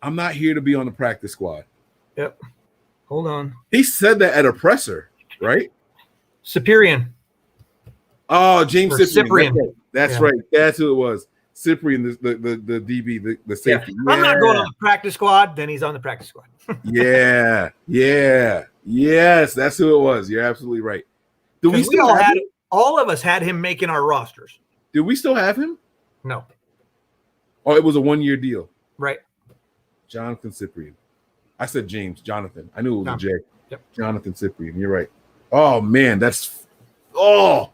S6: I'm not here to be on the practice squad.
S7: Yep. Hold on.
S6: He said that at a presser, right?
S7: Cyprian.
S6: Oh, James Cyprian. That's right. That's who it was. Cyprian, the DB, the safety.
S7: Yeah. I'm not going on the practice squad. Then he's on the practice squad.
S6: Yes, that's who it was. You're absolutely right.
S7: All of us had him making our rosters.
S6: Did we still have him?
S7: No.
S6: Oh, it was a 1-year deal.
S7: Right.
S6: Jonathan Cyprian. I said James. Jonathan. I knew it was a J.
S7: Yep.
S6: Jonathan Cyprian. You're right. Oh man, I'm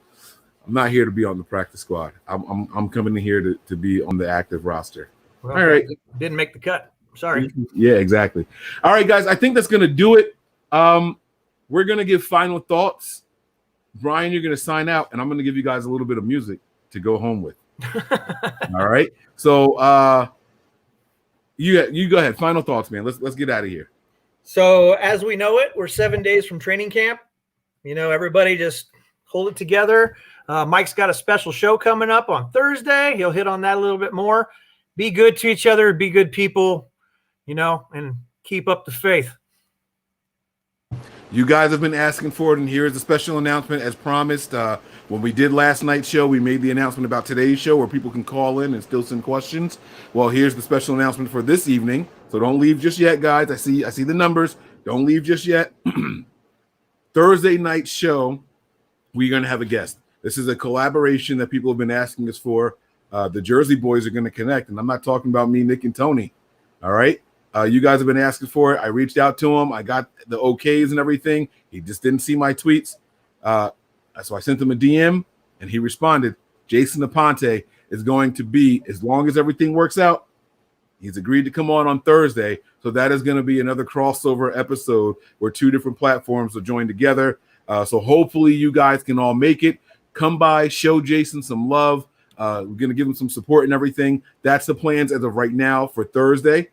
S6: not here to be on the practice squad. I'm coming in here to be on the active roster.
S7: Well,
S6: all right.
S7: Didn't make the cut. Sorry.
S6: Yeah, exactly. All right, guys. I think that's gonna do it. We're gonna give final thoughts. Brian, you're gonna sign out, and I'm gonna give you guys a little bit of music to go home with. All right. So You go ahead. Final thoughts, man. Let's get out of here.
S7: So as we know it, we're 7 days from training camp. Everybody just hold it together. Mike's got a special show coming up on Thursday. He'll hit on that a little bit more. Be good to each other. Be good people, and keep up the faith.
S6: You guys have been asking for it, and here's a special announcement as promised. When we did last night's show, we made the announcement about today's show where people can call in and still send questions. Well, here's the special announcement for this evening. So don't leave just yet, guys. I see the numbers. Don't leave just yet. Thursday night show, we're going to have a guest. This is a collaboration that people have been asking us for. The Jersey boys are going to connect, and I'm not talking about me, Nick, and Tony. All right? You guys have been asking for it. I reached out to him. I got the okays and everything. He just didn't see my tweets. So I sent him a DM, and he responded. Jason Aponte is going to be, as long as everything works out, he's agreed to come on Thursday. So that is going to be another crossover episode where 2 different platforms will join together. So hopefully you guys can all make it. Come by, show Jason some love. We're going to give him some support and everything. That's the plans as of right now for Thursday.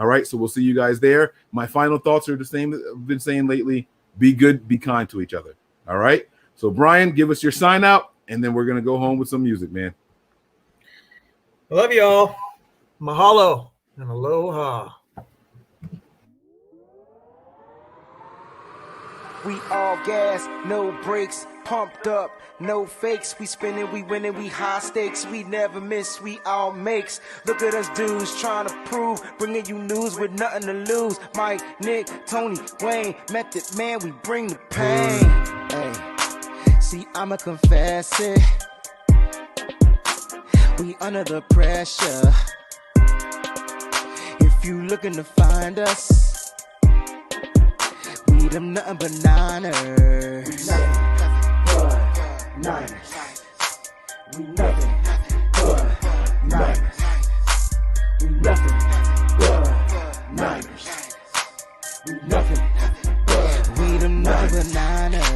S6: All right, so we'll see you guys there. My final thoughts are the same that I've been saying lately. Be good, be kind to each other. All right? So, Brian, give us your sign out, and then we're going to go home with some music, man.
S7: I love you all. Mahalo and aloha.
S13: We all gas, no brakes, pumped up, no fakes. We spinning, we winning, we high stakes. We never miss, we all makes. Look at us dudes trying to prove, bringing you news with nothing to lose. Mike, Nick, Tony, Wayne, Method Man, we bring the pain. Hey, see, I'ma confess it. We under the pressure. If you looking to find us, we them nothing but Niners. Nothing but Niners. We nothing